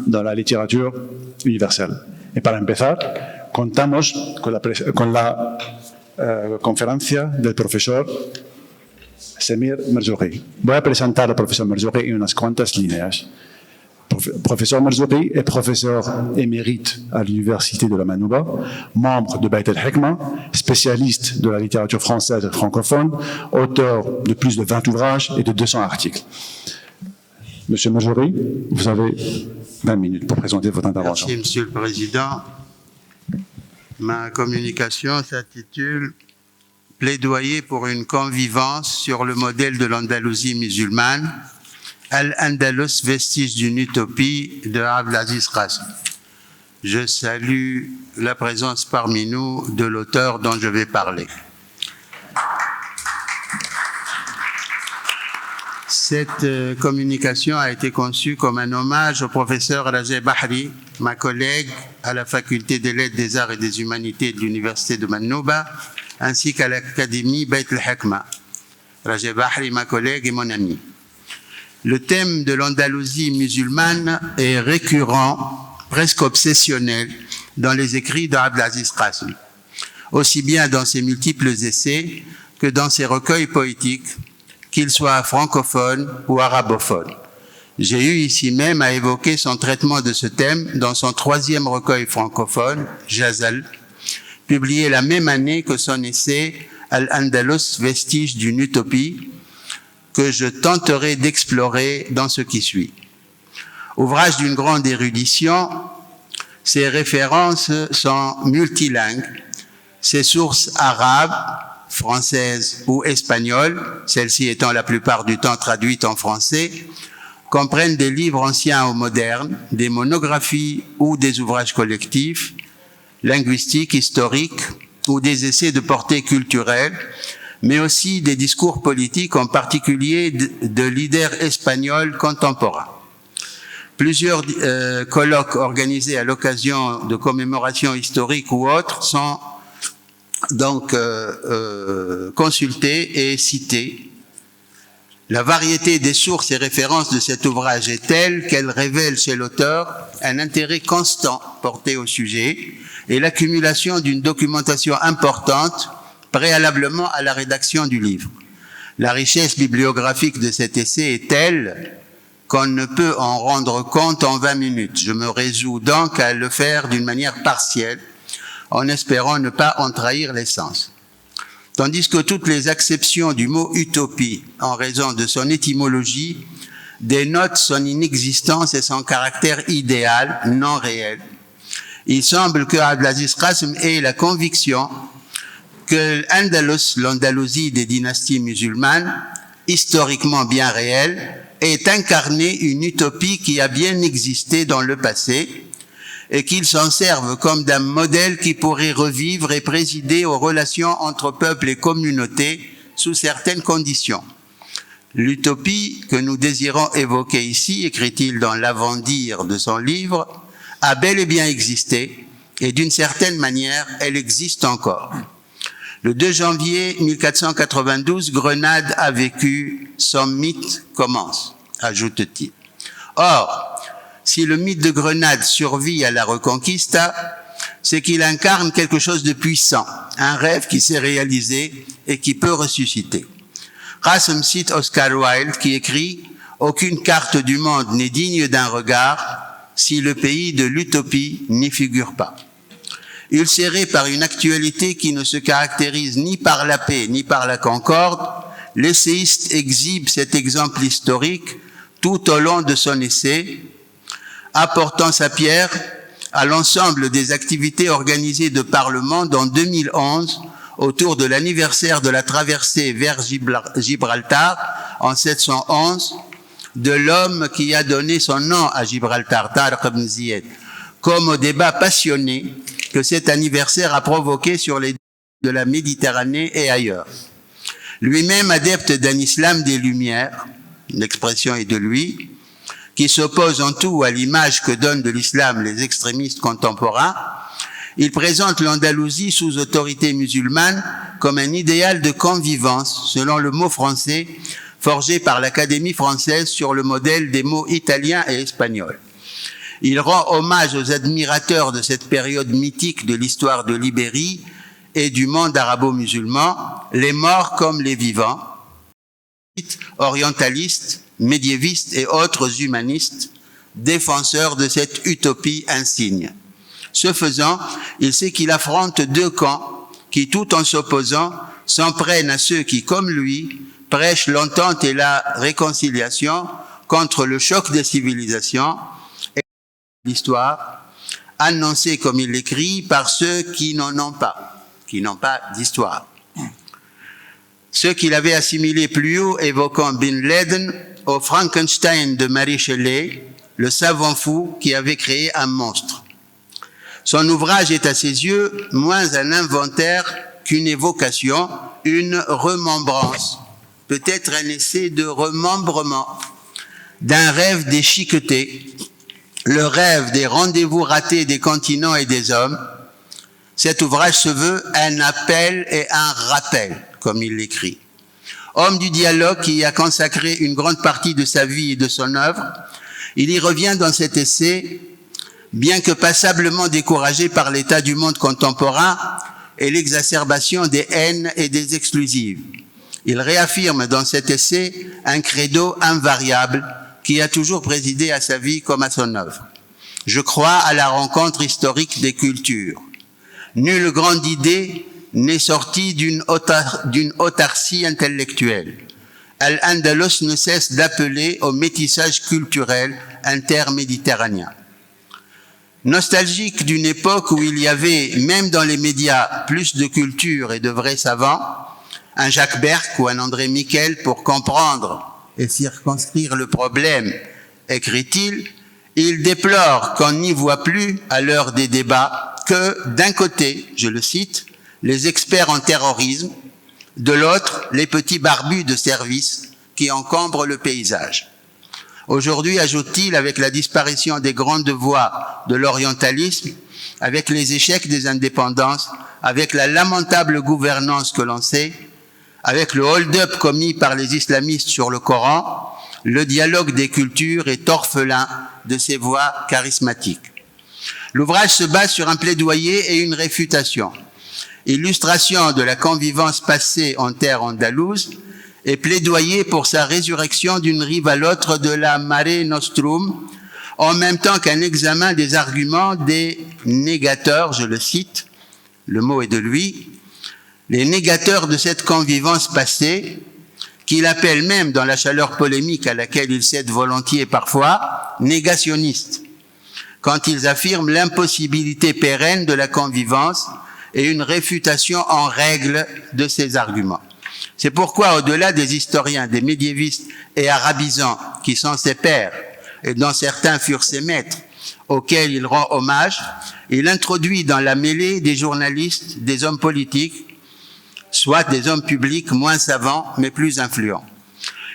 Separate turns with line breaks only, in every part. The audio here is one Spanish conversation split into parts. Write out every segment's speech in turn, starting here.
dans la littérature universelle. Y para empezar, contamos con la conferencia del profesor Semir Merzougui. Voy a presentar al profesor Merzougui en unas cuantas líneas. Professeur Merzougui est professeur émérite à l'Université de la Manouba, membre de Beit el-Hekma, spécialiste de la littérature française et francophone, auteur de plus de 20 ouvrages et de 200 articles. Monsieur Merzougui, vous avez 20 minutes pour présenter votre intervention.
Merci, Monsieur le Président. Ma communication s'intitule « Plaidoyer pour une convivence sur le modèle de l'Andalousie musulmane ». Al-Andalus, vestige d'une utopie de Abdelaziz Qassim. Je salue la présence parmi nous de l'auteur dont je vais parler. Cette communication a été conçue comme un hommage au professeur Rajeb Bahri, ma collègue à la faculté des lettres, des arts et des humanités de l'université de Manouba, ainsi qu'à l'académie Beit el-Hekma. Rajeb Bahri, ma collègue et mon ami. Le thème de l'Andalousie musulmane est récurrent, presque obsessionnel, dans les écrits d'Abdelaziz Qassim, aussi bien dans ses multiples essais que dans ses recueils poétiques, qu'ils soient francophones ou arabophones. J'ai eu ici même à évoquer son traitement de ce thème dans son 3e recueil francophone, Jazal, publié la même année que son essai Al-Andalus, vestige d'une utopie, que je tenterai d'explorer dans ce qui suit. Ouvrage d'une grande érudition, ses références sont multilingues, ses sources arabes, françaises ou espagnoles, celles-ci étant la plupart du temps traduites en français, comprennent des livres anciens ou modernes, des monographies ou des ouvrages collectifs, linguistiques, historiques ou des essais de portée culturelle, mais aussi des discours politiques, en particulier de leaders espagnols contemporains. Plusieurs colloques organisés à l'occasion de commémorations historiques ou autres sont donc consultés et cités. La variété des sources et références de cet ouvrage est telle qu'elle révèle chez l'auteur un intérêt constant porté au sujet et l'accumulation d'une documentation importante préalablement à la rédaction du livre. La richesse bibliographique de cet essai est telle qu'on ne peut en rendre compte en 20 minutes. Je me résous donc à le faire d'une manière partielle, en espérant ne pas en trahir l'essence. Tandis que toutes les acceptions du mot utopie, en raison de son étymologie, dénotent son inexistence et son caractère idéal, non réel, il semble que Abdelaziz Qassim ait la conviction que l'Andalus, l'Andalousie des dynasties musulmanes, historiquement bien réelle, est incarnée une utopie qui a bien existé dans le passé et qu'il s'en serve comme d'un modèle qui pourrait revivre et présider aux relations entre peuples et communautés sous certaines conditions. L'utopie que nous désirons évoquer ici, écrit-il dans l'avant-dire de son livre, a bel et bien existé et d'une certaine manière, elle existe encore. Le 2 janvier 1492, Grenade a vécu, son mythe commence, ajoute-t-il. Or, si le mythe de Grenade survit à la Reconquista, c'est qu'il incarne quelque chose de puissant, un rêve qui s'est réalisé et qui peut ressusciter. Qassim cite Oscar Wilde qui écrit « Aucune carte du monde n'est digne d'un regard si le pays de l'utopie n'y figure pas ». Ulcéré par une actualité qui ne se caractérise ni par la paix ni par la concorde, l'essayiste exhibe cet exemple historique tout au long de son essai, apportant sa pierre à l'ensemble des activités organisées de par le monde en 2011 autour de l'anniversaire de la traversée vers Gibraltar en 711 de l'homme qui a donné son nom à Gibraltar, Tariq ibn Ziyad, comme au débat passionné que cet anniversaire a provoqué sur les de la Méditerranée et ailleurs. Lui-même adepte d'un islam des Lumières, l'expression est de lui, qui s'oppose en tout à l'image que donnent de l'islam les extrémistes contemporains, il présente l'Andalousie sous autorité musulmane comme un idéal de convivence, selon le mot français forgé par l'Académie française sur le modèle des mots italiens et espagnols. Il rend hommage aux admirateurs de cette période mythique de l'histoire de l'Ibérie et du monde arabo-musulman, les morts comme les vivants, orientalistes, médiévistes et autres humanistes, défenseurs de cette utopie insigne. Ce faisant, il sait qu'il affronte deux camps qui, tout en s'opposant, s'en prennent à ceux qui, comme lui, prêchent l'entente et la réconciliation contre le choc des civilisations et l'histoire, annoncée, comme il l'écrit, par ceux qui n'en ont pas, qui n'ont pas d'histoire. Ceux qu'il avait assimilés plus haut, évoquant Bin Laden au Frankenstein de Mary Shelley, le savant fou qui avait créé un monstre. Son ouvrage est à ses yeux moins un inventaire qu'une évocation, une remembrance, peut-être un essai de remembrement d'un rêve déchiqueté, le rêve des rendez-vous ratés des continents et des hommes. Cet ouvrage se veut un appel et un rappel, comme il l'écrit. Homme du dialogue qui y a consacré une grande partie de sa vie et de son œuvre, il y revient dans cet essai, bien que passablement découragé par l'état du monde contemporain et l'exacerbation des haines et des exclusives. Il réaffirme dans cet essai un credo invariable qui a toujours présidé à sa vie comme à son œuvre. Je crois à la rencontre historique des cultures. Nulle grande idée n'est sortie d'une autarcie intellectuelle. Al-Andalus ne cesse d'appeler au métissage culturel interméditerranéen. Nostalgique d'une époque où il y avait, même dans les médias, plus de culture et de vrais savants, un Jacques Berck ou un André Miquel pour comprendre et circonscrire le problème, écrit-il, il déplore qu'on n'y voit plus, à l'heure des débats, que d'un côté, je le cite, les experts en terrorisme, de l'autre, les petits barbus de service qui encombrent le paysage. Aujourd'hui, ajoute-t-il, avec la disparition des grandes voies de l'orientalisme, avec les échecs des indépendances, avec la lamentable gouvernance que l'on sait, avec le hold-up commis par les islamistes sur le Coran, le dialogue des cultures est orphelin de ses voix charismatiques. L'ouvrage se base sur un plaidoyer et une réfutation. Illustration de la convivence passée en terre andalouse et plaidoyer pour sa résurrection d'une rive à l'autre de la Mare Nostrum, en même temps qu'un examen des arguments des négateurs, je le cite, le mot est de lui, les négateurs de cette convivence passée, qu'il appelle même dans la chaleur polémique à laquelle il cède volontiers parfois, négationnistes, quand ils affirment l'impossibilité pérenne de la convivence et une réfutation en règle de ces arguments. C'est pourquoi, au-delà des historiens, des médiévistes et arabisants qui sont ses pairs, et dont certains furent ses maîtres, auxquels il rend hommage, il introduit dans la mêlée des journalistes, des hommes politiques, soit des hommes publics moins savants, mais plus influents.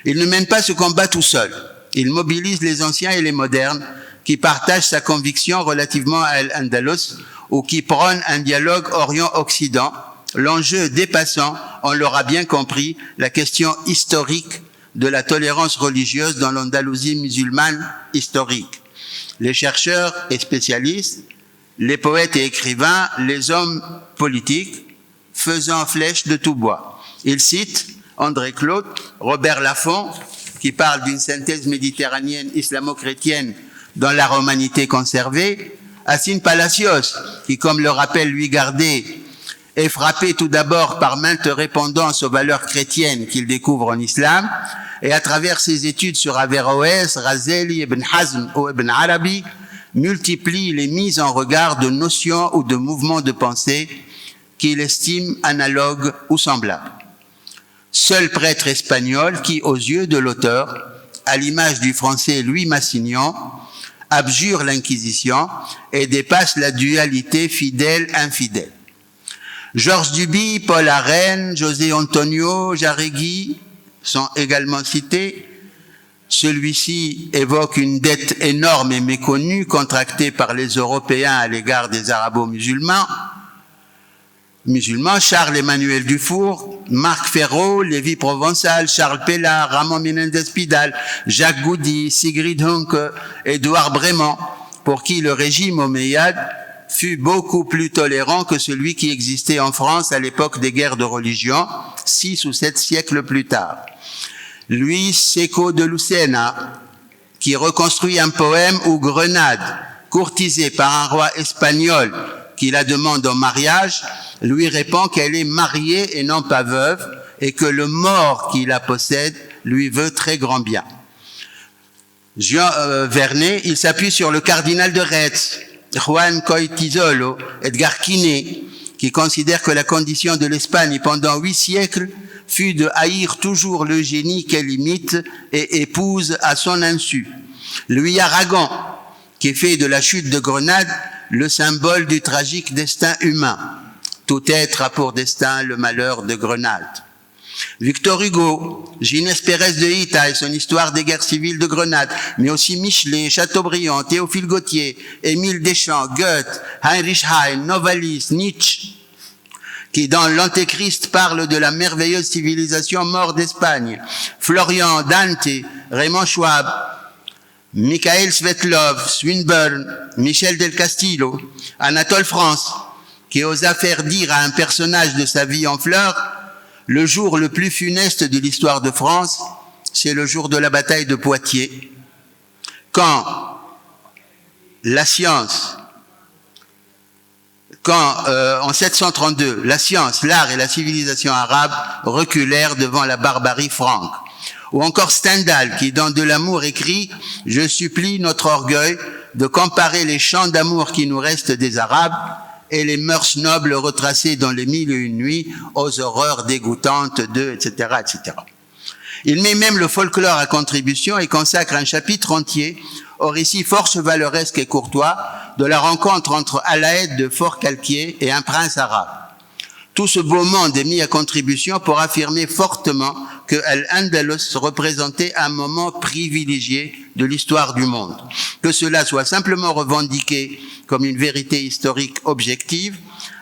Il ne mène pas ce combat tout seul. Il mobilise les anciens et les modernes qui partagent sa conviction relativement à Al-Andalus ou qui prônent un dialogue Orient-Occident, l'enjeu dépassant, on l'aura bien compris, la question historique de la tolérance religieuse dans l'Andalousie musulmane historique. Les chercheurs et spécialistes, les poètes et écrivains, les hommes politiques, faisant flèche de tout bois. Il cite André Claude, Robert Laffont, qui parle d'une synthèse méditerranéenne islamo-chrétienne dans la romanité conservée, Hassan Palacios, qui, comme le rappelle Louis Gardet, est frappé tout d'abord par maintes répondances aux valeurs chrétiennes qu'il découvre en islam, et à travers ses études sur Averroès, Razeli, Ibn Hazm ou Ibn Arabi, multiplie les mises en regard de notions ou de mouvements de pensée qu'il estime analogues ou semblables. Seul prêtre espagnol qui, aux yeux de l'auteur, à l'image du français Louis Massignon, abjure l'Inquisition et dépasse la dualité fidèle-infidèle. Georges Duby, Paul Arène, José Antonio, Jaregui sont également cités. Celui-ci évoque une dette énorme et méconnue contractée par les Européens à l'égard des Arabo-musulmans, Charles-Emmanuel Dufour, Marc Ferraud, Lévi Provençal, Charles Pellard, Ramon Menendez Pidal, Jacques Goudy, Sigrid Hunke, Édouard Brémond, pour qui le régime omeyyade fut beaucoup plus tolérant que celui qui existait en France à l'époque des guerres de religion, 6 ou 7 siècles plus tard. Luis Seco de Lucena, qui reconstruit un poème où Grenade, courtisée par un roi espagnol qui la demande en mariage, lui répond qu'elle est mariée et non pas veuve, et que le mort qui la possède lui veut très grand bien. Jean Vernet, il s'appuie sur le cardinal de Retz, Juan Coitizolo, Edgar Quinet, qui considère que la condition de l'Espagne pendant 8 siècles fut de haïr toujours le génie qu'elle imite et épouse à son insu. Louis Aragon, qui fait de la chute de Grenade le symbole du tragique destin humain. Tout être a pour destin le malheur de Grenade. Victor Hugo, Ginés Pérez de Hita et son histoire des guerres civiles de Grenade, mais aussi Michelet, Chateaubriand, Théophile Gautier, Émile Deschamps, Goethe, Heinrich Heine, Novalis, Nietzsche, qui dans l'Antéchrist parle de la merveilleuse civilisation mort d'Espagne, Florian, Dante, Raymond Schwab, Mikhail Svetlov, Swinburne, Michel del Castillo, Anatole France, qui osa faire dire à un personnage de sa vie en fleurs: le jour le plus funeste de l'histoire de France, c'est le jour de la bataille de Poitiers, quand la science, en 732, la science, l'art et la civilisation arabe reculèrent devant la barbarie franque. Ou encore Stendhal, qui dans De l'amour écrit « Je supplie notre orgueil de comparer les chants d'amour qui nous restent des Arabes et les mœurs nobles retracées dans les 1001 nuits aux horreurs dégoûtantes de... etc. etc. » Il met même le folklore à contribution et consacre un chapitre entier au récit fort chevaleresque et courtois de la rencontre entre Alaëd de Fort-Calquier et un prince arabe. Tout ce beau monde est mis à contribution pour affirmer fortement que Al-Andalus représentait un moment privilégié de l'histoire du monde. Que cela soit simplement revendiqué comme une vérité historique objective,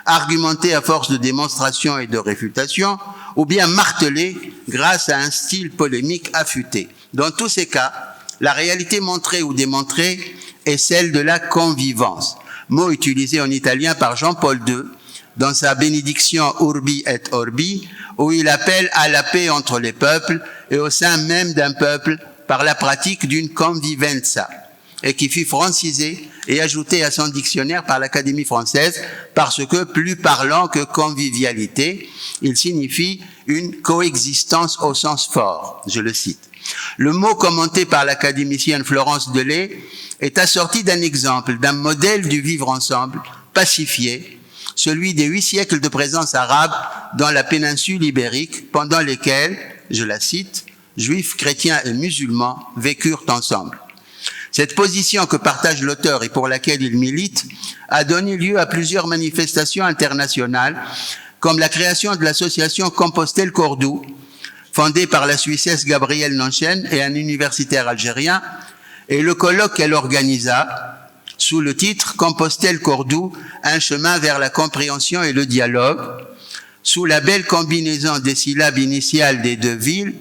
argumenté à force de démonstration et de réfutation, ou bien martelé grâce à un style polémique affûté. Dans tous ces cas, la réalité montrée ou démontrée est celle de la convivence, mot utilisé en italien par Jean-Paul II dans sa bénédiction Urbi et Orbi, où il appelle à la paix entre les peuples et au sein même d'un peuple par la pratique d'une convivenza, et qui fut francisé et ajouté à son dictionnaire par l'Académie française parce que, plus parlant que convivialité, il signifie une coexistence au sens fort. Je le cite. Le mot commenté par l'académicienne Florence Delay est assorti d'un exemple, d'un modèle du vivre ensemble, pacifié, celui des 8 siècles de présence arabe dans la péninsule ibérique, pendant lesquels, je la cite, juifs, chrétiens et musulmans vécurent ensemble. Cette position que partage l'auteur et pour laquelle il milite a donné lieu à plusieurs manifestations internationales, comme la création de l'association Compostelle-Cordoue, fondée par la Suissesse Gabrielle Nanchen et un universitaire algérien, et le colloque qu'elle organisa sous le titre Compostelle-Cordoue, un chemin vers la compréhension et le dialogue, sous la belle combinaison des syllabes initiales des deux villes,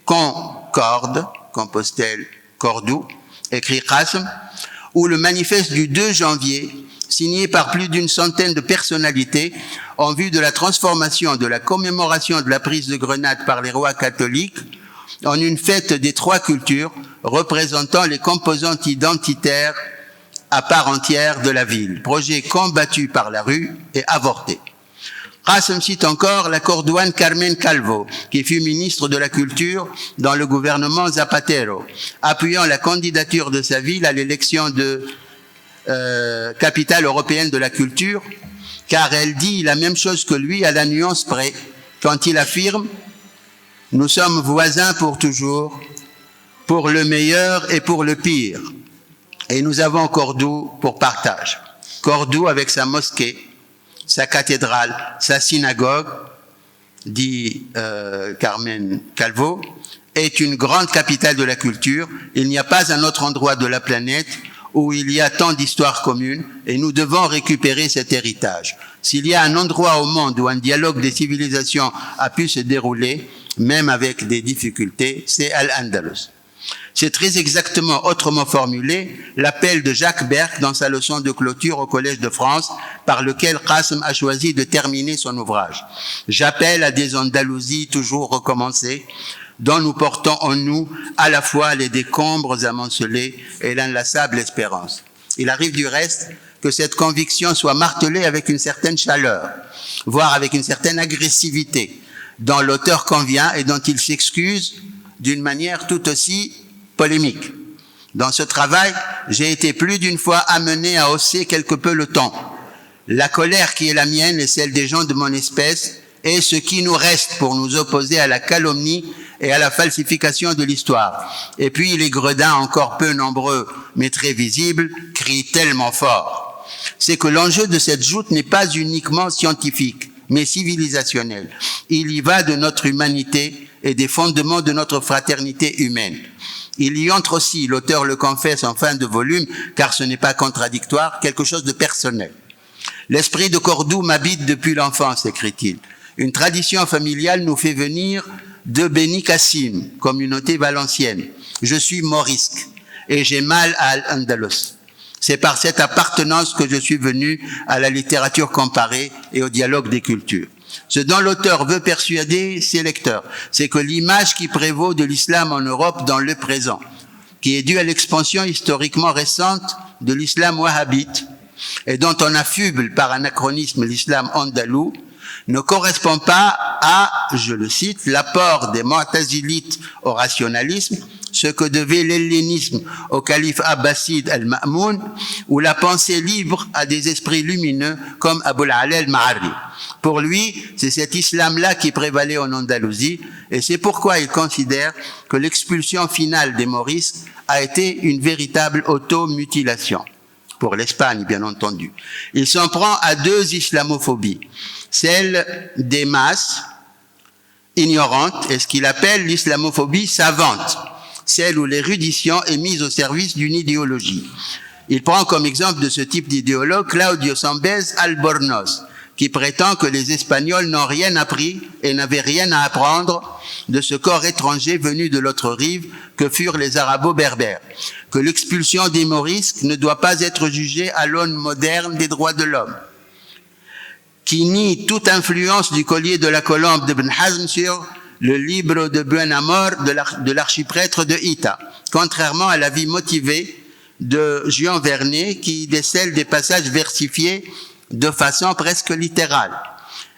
Concorde, Compostelle, Cordoue, écrit Qasm, ou le manifeste du 2 janvier, signé par plus d'une centaine de personnalités en vue de la transformation de la commémoration de la prise de Grenade par les rois catholiques en une fête des 3 cultures représentant les composantes identitaires à part entière de la ville. Projet combattu par la rue et avorté. Qasem cite encore la cordouane Carmen Calvo, qui fut ministre de la Culture dans le gouvernement Zapatero, appuyant la candidature de sa ville à l'élection de capitale européenne de la culture, car elle dit la même chose que lui à la nuance près, quand il affirme « Nous sommes voisins pour toujours, pour le meilleur et pour le pire. Et nous avons Cordoue pour partage. » Cordoue avec sa mosquée, sa cathédrale, sa synagogue, dit Carmen Calvo, est une grande capitale de la culture. Il n'y a pas un autre endroit de la planète où il y a tant d'histoires communes et nous devons récupérer cet héritage. S'il y a un endroit au monde où un dialogue des civilisations a pu se dérouler, même avec des difficultés, c'est Al-Andalus. C'est très exactement, autrement formulé, l'appel de Jacques Berck dans sa leçon de clôture au Collège de France, par lequel Qasim a choisi de terminer son ouvrage. J'appelle à des Andalousies toujours recommencées, dont nous portons en nous à la fois les décombres amoncelés et l'inlassable espérance. Il arrive du reste que cette conviction soit martelée avec une certaine chaleur, voire avec une certaine agressivité, dont l'auteur convient et dont il s'excuse d'une manière tout aussi polémique. Dans ce travail, j'ai été plus d'une fois amené à hausser quelque peu le ton. La colère qui est la mienne et celle des gens de mon espèce est ce qui nous reste pour nous opposer à la calomnie et à la falsification de l'histoire. Et puis les gredins, encore peu nombreux mais très visibles, crient tellement fort. C'est que l'enjeu de cette joute n'est pas uniquement scientifique, mais civilisationnel. Il y va de notre humanité et des fondements de notre fraternité humaine. Il y entre aussi, l'auteur le confesse en fin de volume, car ce n'est pas contradictoire, quelque chose de personnel. L'esprit de Cordoue m'habite depuis l'enfance, écrit-il. Une tradition familiale nous fait venir de Beni Kassim, communauté valencienne. Je suis morisque et j'ai mal à Al-Andalus. C'est par cette appartenance que je suis venu à la littérature comparée et au dialogue des cultures. Ce dont l'auteur veut persuader ses lecteurs, c'est que l'image qui prévaut de l'islam en Europe dans le présent, qui est due à l'expansion historiquement récente de l'islam wahhabite, et dont on affuble par anachronisme l'islam andalou, ne correspond pas à, je le cite, l'apport des Mu'tazilites au rationalisme, ce que devait l'hellénisme au calife abbasside al-Ma'moun, ou la pensée libre à des esprits lumineux comme Abul Ala al-Ma'arri. Pour lui, c'est cet islam-là qui prévalait en Andalousie, et c'est pourquoi il considère que l'expulsion finale des Maurices a été une véritable automutilation. Pour l'Espagne, bien entendu. Il s'en prend à deux islamophobies. Celle des masses ignorantes et ce qu'il appelle l'islamophobie savante, celle où l'érudition est mise au service d'une idéologie. Il prend comme exemple de ce type d'idéologue Claudio Sambes Albornoz, qui prétend que les Espagnols n'ont rien appris et n'avaient rien à apprendre de ce corps étranger venu de l'autre rive que furent les Arabo-Berbères, que l'expulsion des Morisques ne doit pas être jugée à l'aune moderne des droits de l'homme, qui nie toute influence du collier de la colombe d'Ibn Hazm sur le livre de Buenamor de l'archiprêtre de Ita, contrairement à l'avis motivé de Juan Vernet qui décèle des passages versifiés de façon presque littérale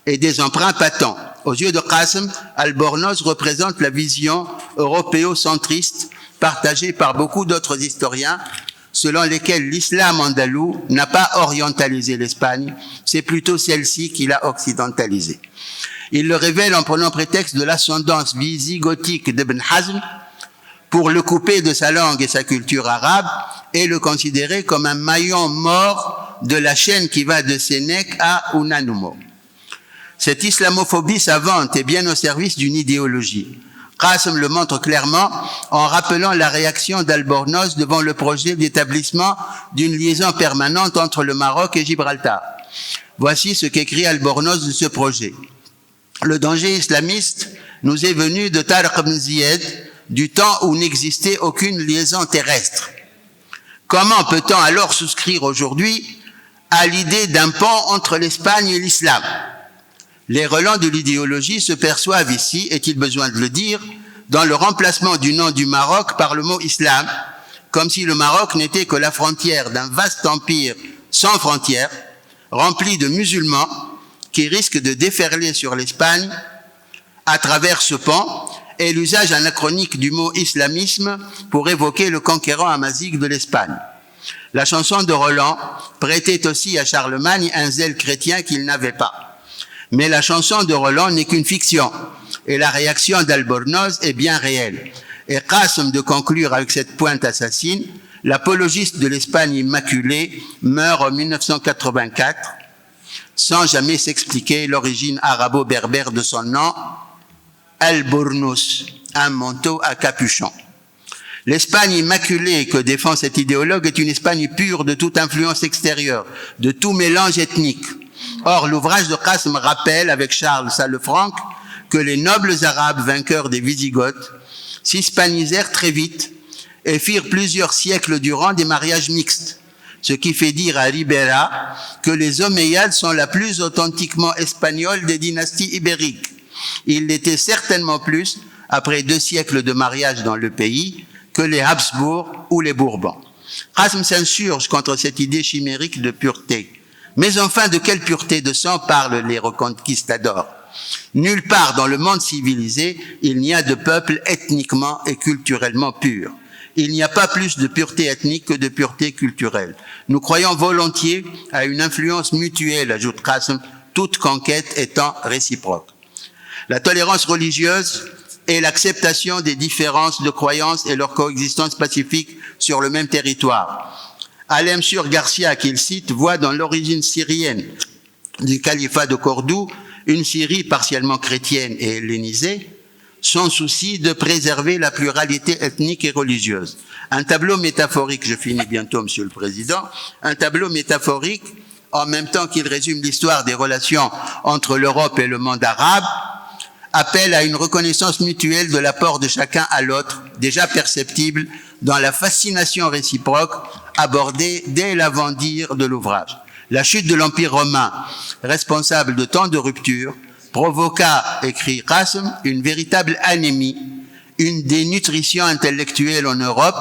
et des emprunts patents. Aux yeux de Qasim, Albornoz représente la vision européocentriste partagée par beaucoup d'autres historiens, selon lesquels l'islam andalou n'a pas orientalisé l'Espagne, c'est plutôt celle-ci qui l'a occidentalisée. Il le révèle en prenant prétexte de l'ascendance wisigothique d'Ibn Hazm pour le couper de sa langue et sa culture arabe et le considérer comme un maillon mort de la chaîne qui va de Sénèque à Unanumo. Cette islamophobie savante est bien au service d'une idéologie. Qasim le montre clairement en rappelant la réaction d'Albornoz devant le projet d'établissement d'une liaison permanente entre le Maroc et Gibraltar. Voici ce qu'écrit Albornoz de ce projet. Le danger islamiste nous est venu de Tariq ibn Ziyad, du temps où n'existait aucune liaison terrestre. Comment peut-on alors souscrire aujourd'hui à l'idée d'un pont entre l'Espagne et l'islam? Les relents de l'idéologie se perçoivent ici, est-il besoin de le dire, dans le remplacement du nom du Maroc par le mot islam, comme si le Maroc n'était que la frontière d'un vaste empire sans frontières, rempli de musulmans qui risquent de déferler sur l'Espagne à travers ce pont, et l'usage anachronique du mot islamisme pour évoquer le conquérant amazigh de l'Espagne. La chanson de Roland prêtait aussi à Charlemagne un zèle chrétien qu'il n'avait pas. Mais la chanson de Roland n'est qu'une fiction, et la réaction d'Albornoz est bien réelle. Et Qasim de conclure avec cette pointe assassine, l'apologiste de l'Espagne immaculée meurt en 1984, sans jamais s'expliquer l'origine arabo-berbère de son nom, Albornoz, un manteau à capuchon. L'Espagne immaculée que défend cet idéologue est une Espagne pure de toute influence extérieure, de tout mélange ethnique. Or, l'ouvrage de Qasim rappelle, avec Charles Salefranc, que les nobles arabes vainqueurs des Wisigoths s'hispanisèrent très vite et firent plusieurs siècles durant des mariages mixtes, ce qui fait dire à Ribera que les Omeyyades sont la plus authentiquement espagnole des dynasties ibériques. Ils l'étaient certainement plus, après 2 siècles de mariage dans le pays, que les Habsbourg ou les Bourbons. Qasm s'insurge contre cette idée chimérique de pureté. Mais enfin, de quelle pureté de sang parlent les reconquistadors? Nulle part dans le monde civilisé, il n'y a de peuple ethniquement et culturellement pur. Il n'y a pas plus de pureté ethnique que de pureté culturelle. Nous croyons volontiers à une influence mutuelle, ajoute Qasm, toute conquête étant réciproque. La tolérance religieuse et l'acceptation des différences de croyances et leur coexistence pacifique sur le même territoire. Alemsur Garcia, qu'il cite, voit dans l'origine syrienne du califat de Cordoue une Syrie partiellement chrétienne et hellénisée, son souci de préserver la pluralité ethnique et religieuse. Un tableau métaphorique, je finis bientôt, Monsieur le Président, un tableau métaphorique, en même temps qu'il résume l'histoire des relations entre l'Europe et le monde arabe, appelle à une reconnaissance mutuelle de l'apport de chacun à l'autre, déjà perceptible dans la fascination réciproque abordée dès l'avant-dire de l'ouvrage. La chute de l'Empire romain, responsable de tant de ruptures, provoqua, écrit Qasm, une véritable anémie, une dénutrition intellectuelle en Europe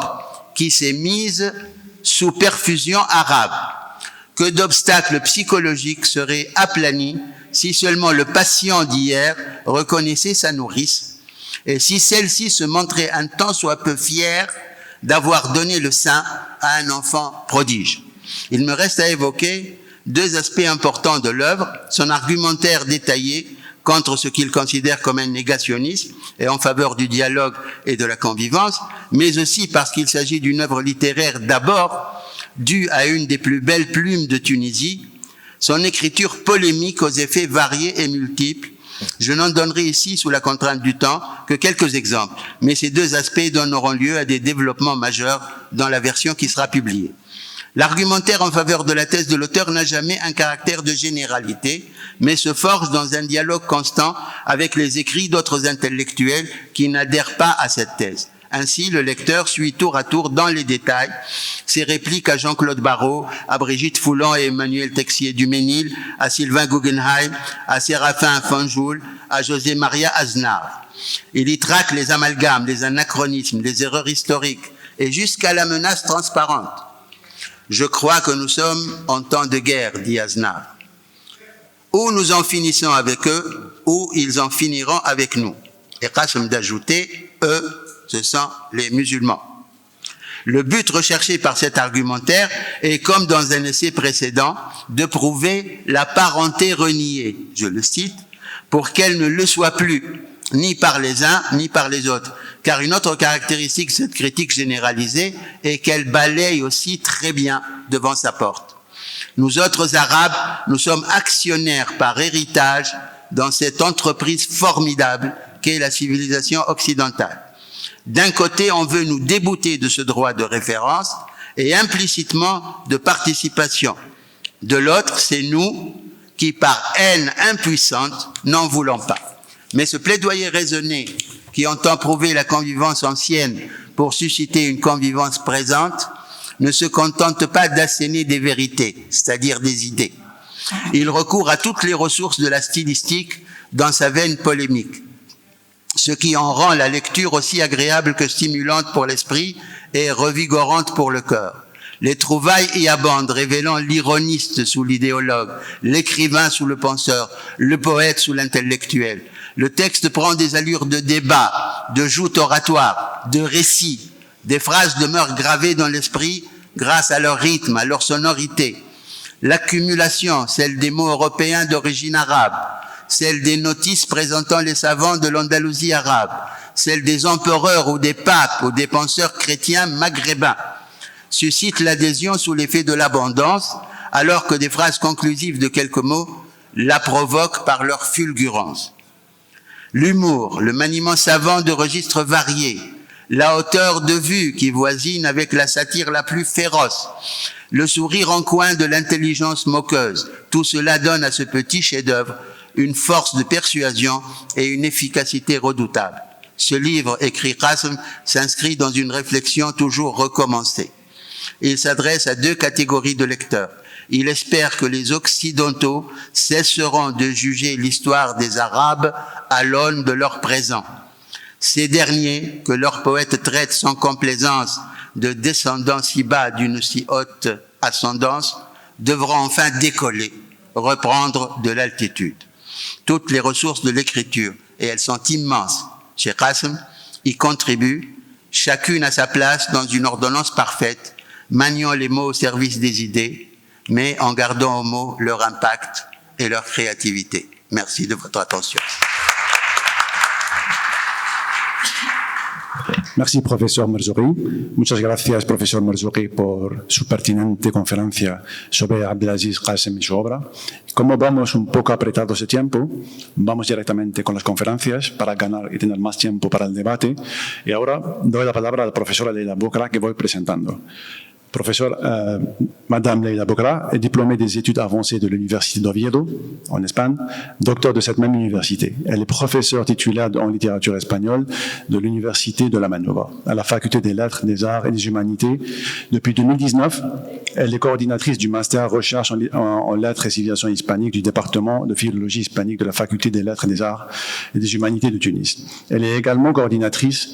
qui s'est mise sous perfusion arabe. Que d'obstacles psychologiques seraient aplanis si seulement le patient d'hier reconnaissait sa nourrice et si celle-ci se montrait un tant soit peu fière d'avoir donné le sein à un enfant prodige. Il me reste à évoquer 2 aspects importants de l'œuvre, son argumentaire détaillé contre ce qu'il considère comme un négationnisme et en faveur du dialogue et de la convivence, mais aussi parce qu'il s'agit d'une œuvre littéraire d'abord due à une des plus belles plumes de Tunisie, son écriture polémique aux effets variés et multiples. Je n'en donnerai ici, sous la contrainte du temps, que quelques exemples, mais ces 2 aspects donneront lieu à des développements majeurs dans la version qui sera publiée. L'argumentaire en faveur de la thèse de l'auteur n'a jamais un caractère de généralité, mais se forge dans un dialogue constant avec les écrits d'autres intellectuels qui n'adhèrent pas à cette thèse. Ainsi, le lecteur suit tour à tour dans les détails ses répliques à Jean-Claude Barrot, à Brigitte Foulon et Emmanuel Texier du Ménil, à Sylvain Guggenheim, à Séraphin Fanjoul, à José Maria Aznar. Il y traque les amalgames, les anachronismes, les erreurs historiques et jusqu'à la menace transparente. Je crois que nous sommes en temps de guerre, dit Aznar. Ou nous en finissons avec eux, ou ils en finiront avec nous. Et Qasm d'ajouter, eux, ce sont les musulmans. Le but recherché par cet argumentaire est, comme dans un essai précédent, de prouver la parenté reniée, je le cite, pour qu'elle ne le soit plus, ni par les uns, ni par les autres. Car une autre caractéristique de cette critique généralisée est qu'elle balaye aussi très bien devant sa porte. Nous autres Arabes, nous sommes actionnaires par héritage dans cette entreprise formidable qu'est la civilisation occidentale. D'un côté, on veut nous débouter de ce droit de référence et implicitement de participation. De l'autre, c'est nous qui, par haine impuissante, n'en voulons pas. Mais ce plaidoyer raisonné qui entend prouver la convivence ancienne pour susciter une convivence présente ne se contente pas d'asséner des vérités, c'est-à-dire des idées. Il recourt à toutes les ressources de la stylistique dans sa veine polémique, ce qui en rend la lecture aussi agréable que stimulante pour l'esprit et revigorante pour le cœur. Les trouvailles y abondent, révélant l'ironiste sous l'idéologue, l'écrivain sous le penseur, le poète sous l'intellectuel. Le texte prend des allures de débat, de joute oratoire, de récit. Des phrases demeurent gravées dans l'esprit grâce à leur rythme, à leur sonorité. L'accumulation, celle des mots européens d'origine arabe, celle des notices présentant les savants de l'Andalousie arabe, celle des empereurs ou des papes ou des penseurs chrétiens maghrébins, suscite l'adhésion sous l'effet de l'abondance, alors que des phrases conclusives de quelques mots la provoquent par leur fulgurance. L'humour, le maniement savant de registres variés, la hauteur de vue qui voisine avec la satire la plus féroce, le sourire en coin de l'intelligence moqueuse, tout cela donne à ce petit chef-d'œuvre une force de persuasion et une efficacité redoutable. Ce livre, écrit Qasim, s'inscrit dans une réflexion toujours recommencée. Il s'adresse à deux catégories de lecteurs. Il espère que les Occidentaux cesseront de juger l'histoire des Arabes à l'aune de leur présent. Ces derniers, que leurs poètes traitent sans complaisance de descendants si bas d'une si haute ascendance, devront enfin décoller, reprendre de l'altitude. Toutes les ressources de l'écriture, et elles sont immenses, chez Qasim, y contribuent, chacune à sa place dans une ordonnance parfaite, maniant les mots au service des idées, mais en gardant aux mots leur impact et leur créativité. Merci de votre attention.
Merci, profesor Merzougui. Muchas gracias, profesor Merzougui, por su pertinente conferencia sobre Abdelaziz Qasim y su obra. Como vamos un poco apretados de tiempo, vamos directamente con las conferencias para ganar y tener más tiempo para el debate. Y ahora doy la palabra a la profesora Leila Bokra, que voy presentando. Professeur, Madame Leila Bokra est diplômée des études avancées de l'Université d'Oviedo, en Espagne, docteur de cette même université. Elle est professeure titulaire en littérature espagnole de l'Université de la Manova, à la Faculté des Lettres, des Arts et des Humanités. Depuis 2019, elle est coordinatrice du Master Recherche en Lettres et Civilisation hispanique du département de Philologie hispanique de la Faculté des Lettres, des Arts et des Humanités de Tunis. Elle est également coordinatrice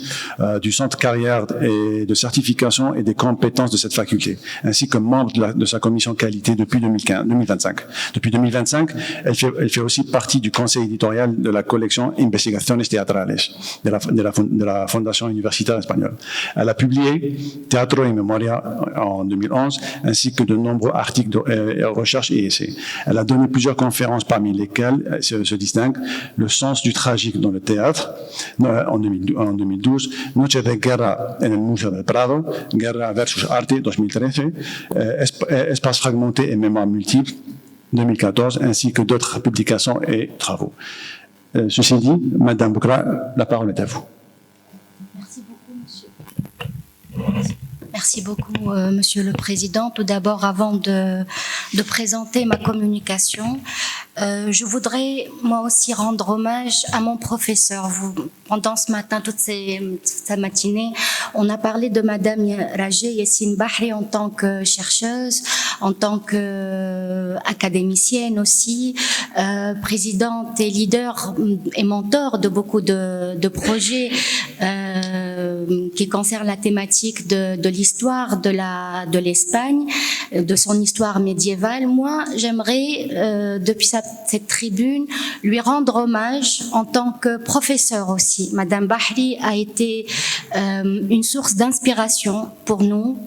du Centre Carrière et de certification et des compétences de cette faculté, ainsi que membre de sa commission qualité depuis 2025. Depuis 2025, elle fait aussi partie du conseil éditorial de la collection Investigaciones Teatrales de la Fondation universitaire espagnole. Elle a publié Teatro y Memoria en 2011, ainsi que de nombreux articles de recherche et essais. Elle a donné plusieurs conférences, parmi lesquelles se distingue Le sens du tragique dans le théâtre en 2012, Noche de Guerra en el Museo del Prado, Guerra versus Arte 2013, Espace fragmenté et mémoire multiple 2014, ainsi que d'autres publications et travaux. Ceci dit, Madame Bokra, la parole est à vous.
Merci beaucoup, monsieur. Merci beaucoup, Monsieur le Président. Tout d'abord, avant de présenter ma communication, je voudrais moi aussi rendre hommage à mon professeur. Pendant ce matin, toute cette matinée, on a parlé de Madame Rajeh Yassine Bahri en tant que chercheuse, en tant qu'académicienne aussi, présidente et leader et mentor de beaucoup de projets qui concernent la thématique de l'histoire de l'Espagne, de son histoire médiévale. Moi, j'aimerais, depuis cette tribune, lui rendre hommage en tant que professeur aussi. Madame Bahri a été une source d'inspiration pour nous,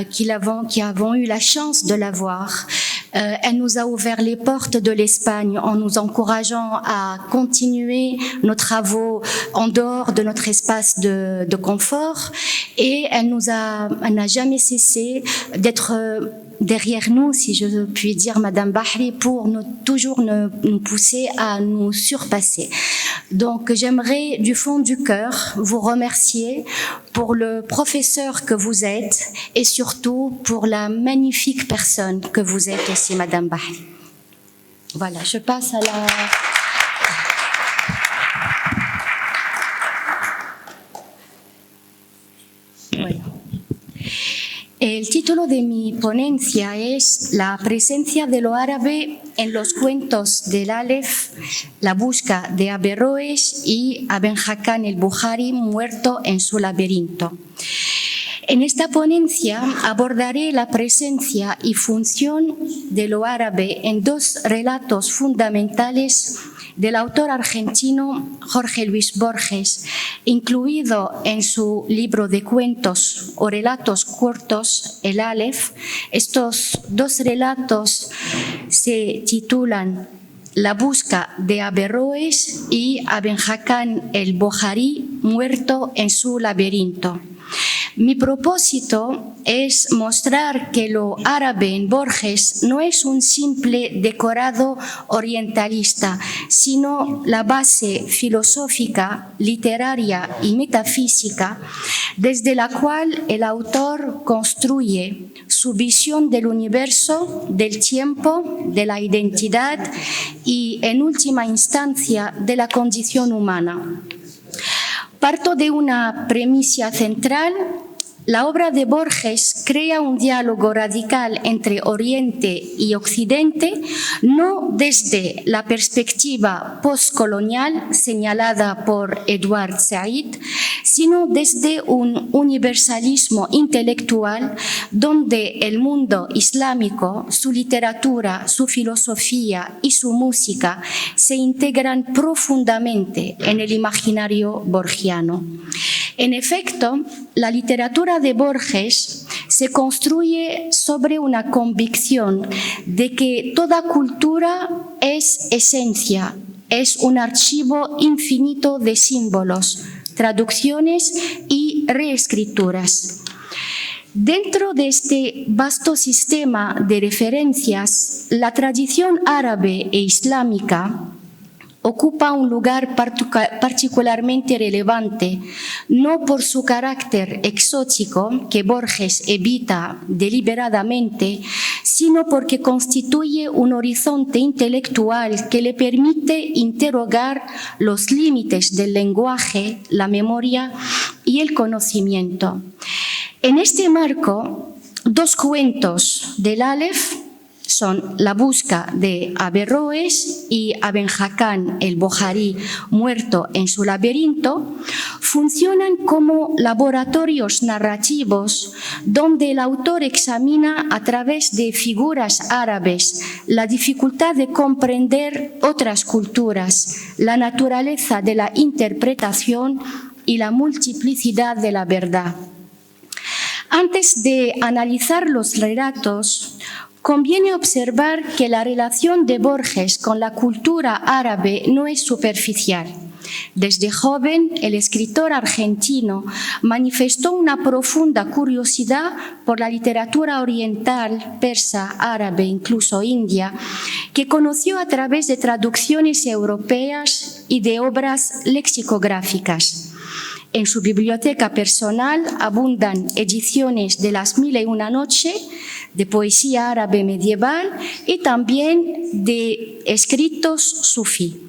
qui avons eu la chance de la voir. Elle nous a ouvert les portes de l'Espagne en nous encourageant à continuer nos travaux en dehors de notre espace de confort, et elle n'a jamais cessé d'être derrière nous, si je puis dire, Madame Bahri, pour toujours nous pousser à nous surpasser. Donc, j'aimerais du fond du cœur vous remercier pour le professeur que vous êtes et surtout pour la magnifique personne que vous êtes aussi, Madame Bahri. Voilà, je passe à la... Bueno. El título de mi ponencia es La presencia de lo árabe en los cuentos del Aleph, la busca de Averroes y Aben Hakan el-Bukhari muerto en su laberinto. En esta ponencia abordaré la presencia y función de lo árabe en dos relatos fundamentales del autor argentino Jorge Luis Borges, incluido en su libro de cuentos o relatos cortos, El Aleph. Estos dos relatos se titulan La busca de Averroes y Aben Hakan el-Bukhari muerto en su laberinto. Mi propósito es mostrar que lo árabe en Borges no es un simple decorado orientalista, sino la base filosófica, literaria y metafísica desde la cual el autor construye su visión del universo, del tiempo, de la identidad y, en última instancia, de la condición humana. Parto de una premisa central. La obra de Borges crea un diálogo radical entre Oriente y Occidente, no desde la perspectiva postcolonial señalada por Edward Said, sino desde un universalismo intelectual donde el mundo islámico, su literatura, su filosofía y su música se integran profundamente en el imaginario borgiano. En efecto, la literatura de Borges se construye sobre una convicción de que toda cultura es esencia, es un archivo infinito de símbolos, traducciones y reescrituras. Dentro de este vasto sistema de referencias, la tradición árabe e islámica ocupa un lugar particularmente relevante, no por su carácter exótico, que Borges evita deliberadamente, sino porque constituye un horizonte intelectual que le permite interrogar los límites del lenguaje, la memoria y el conocimiento. En este marco, dos cuentos del Aleph son La busca de Averroes y Aben Hakan el Boharí muerto en su laberinto, funcionan como laboratorios narrativos donde el autor examina a través de figuras árabes la dificultad de comprender otras culturas, la naturaleza de la interpretación y la multiplicidad de la verdad. Antes de analizar los relatos, conviene observar que la relación de Borges con la cultura árabe no es superficial. Desde joven, el escritor argentino manifestó una profunda curiosidad por la literatura oriental, persa, árabe, incluso india, que conoció a través de traducciones europeas y de obras lexicográficas. En su biblioteca personal abundan ediciones de Las Mil y una Noche, de poesía árabe medieval y también de escritos sufí.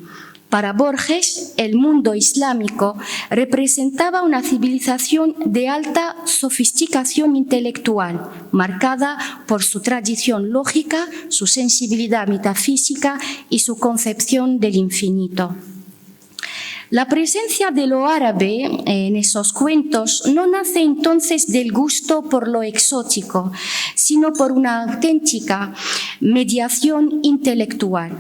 Para Borges, el mundo islámico representaba una civilización de alta sofisticación intelectual, marcada por su tradición lógica, su sensibilidad metafísica y su concepción del infinito. La presencia de lo árabe en esos cuentos no nace entonces del gusto por lo exótico, sino por una auténtica mediación intelectual.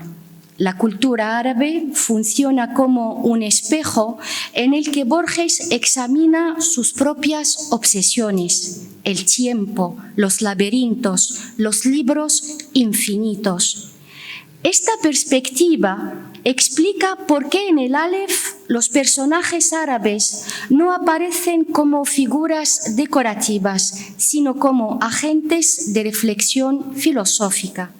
La cultura árabe funciona como un espejo en el que Borges examina sus propias obsesiones, el tiempo, los laberintos, los libros infinitos. Esta perspectiva explica por qué en el Aleph los personajes árabes no aparecen como figuras decorativas, sino como agentes de reflexión filosófica.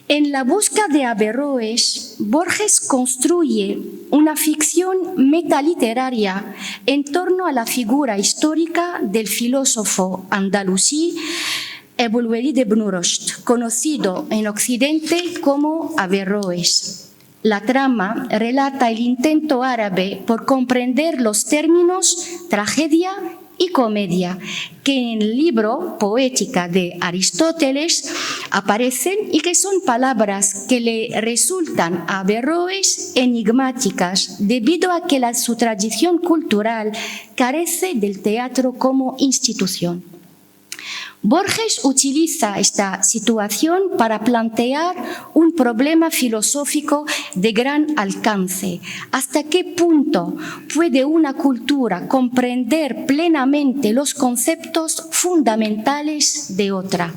En La busca de Averroes, Borges construye una ficción metaliteraria en torno a la figura histórica del filósofo andalusí Abul Walid ibn Rushd, conocido en Occidente como Averroes. La trama relata el intento árabe por comprender los términos tragedia y comedia, que en el libro Poética de Aristóteles aparecen y que son palabras que le resultan a Averroes enigmáticas debido a que su tradición cultural carece del teatro como institución. Borges utiliza esta situación para plantear un problema filosófico de gran alcance. ¿Hasta qué punto puede una cultura comprender plenamente los conceptos fundamentales de otra?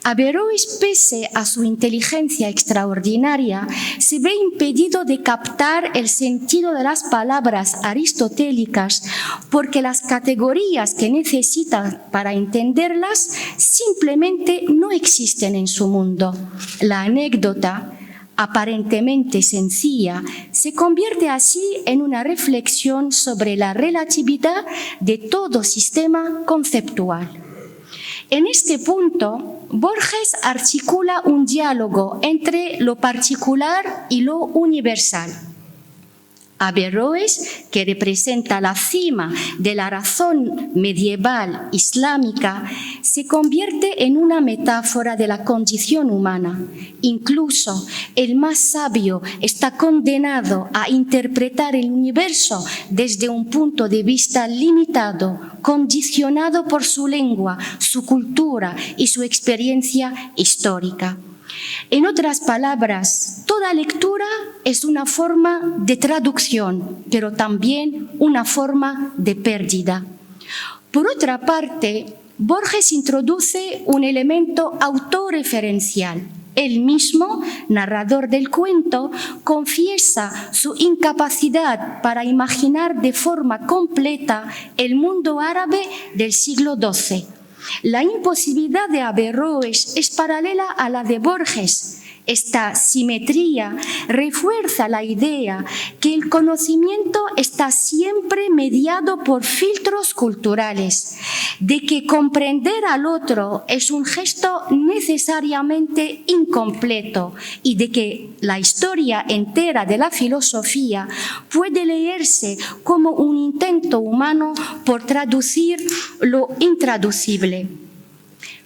Averroes, pese a su inteligencia extraordinaria, se ve impedido de captar el sentido de las palabras aristotélicas porque las categorías que necesita para entenderlas simplemente no existen en su mundo. La anécdota, aparentemente sencilla, se convierte así en una reflexión sobre la relatividad de todo sistema conceptual. En este punto, Borges articula un diálogo entre lo particular y lo universal. Averroes, que representa la cima de la razón medieval islámica, se convierte en una metáfora de la condición humana. Incluso el más sabio está condenado a interpretar el universo desde un punto de vista limitado, condicionado por su lengua, su cultura y su experiencia histórica. En otras palabras, toda lectura es una forma de traducción, pero también una forma de pérdida. Por otra parte, Borges introduce un elemento autorreferencial. Él mismo, narrador del cuento, confiesa su incapacidad para imaginar de forma completa el mundo árabe del siglo XII. La imposibilidad de Averroes es paralela a la de Borges. Esta simetría refuerza la idea que el conocimiento está siempre mediado por filtros culturales, de que comprender al otro es un gesto necesariamente incompleto y de que la historia entera de la filosofía puede leerse como un intento humano por traducir lo intraducible.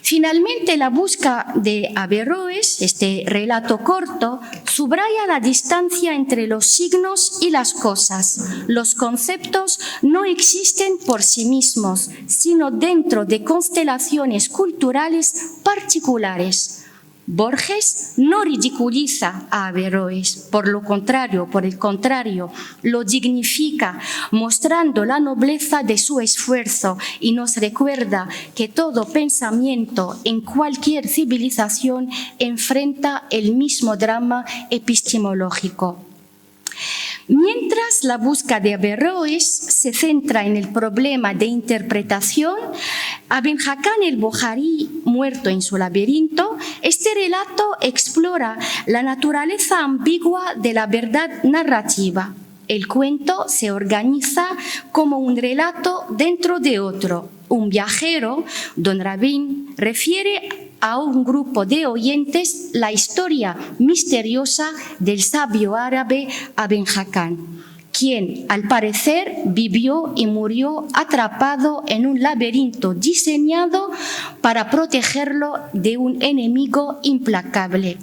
Finalmente, la búsqueda de Averroes, este relato corto, subraya la distancia entre los signos y las cosas. Los conceptos no existen por sí mismos, sino dentro de constelaciones culturales particulares. Borges no ridiculiza a Averroes, por el contrario, lo dignifica, mostrando la nobleza de su esfuerzo y nos recuerda que todo pensamiento en cualquier civilización enfrenta el mismo drama epistemológico. Mientras la búsqueda de Averroes se centra en el problema de interpretación, Ibn Hakan el-Bukhari, muerto en su laberinto, este relato explora la naturaleza ambigua de la verdad narrativa. El cuento se organiza como un relato dentro de otro. Un viajero, Don Rabin, refiere a un grupo de oyentes la historia misteriosa del sabio árabe Ibn Hakan, quien al parecer vivió y murió atrapado en un laberinto diseñado para protegerlo de un enemigo implacable.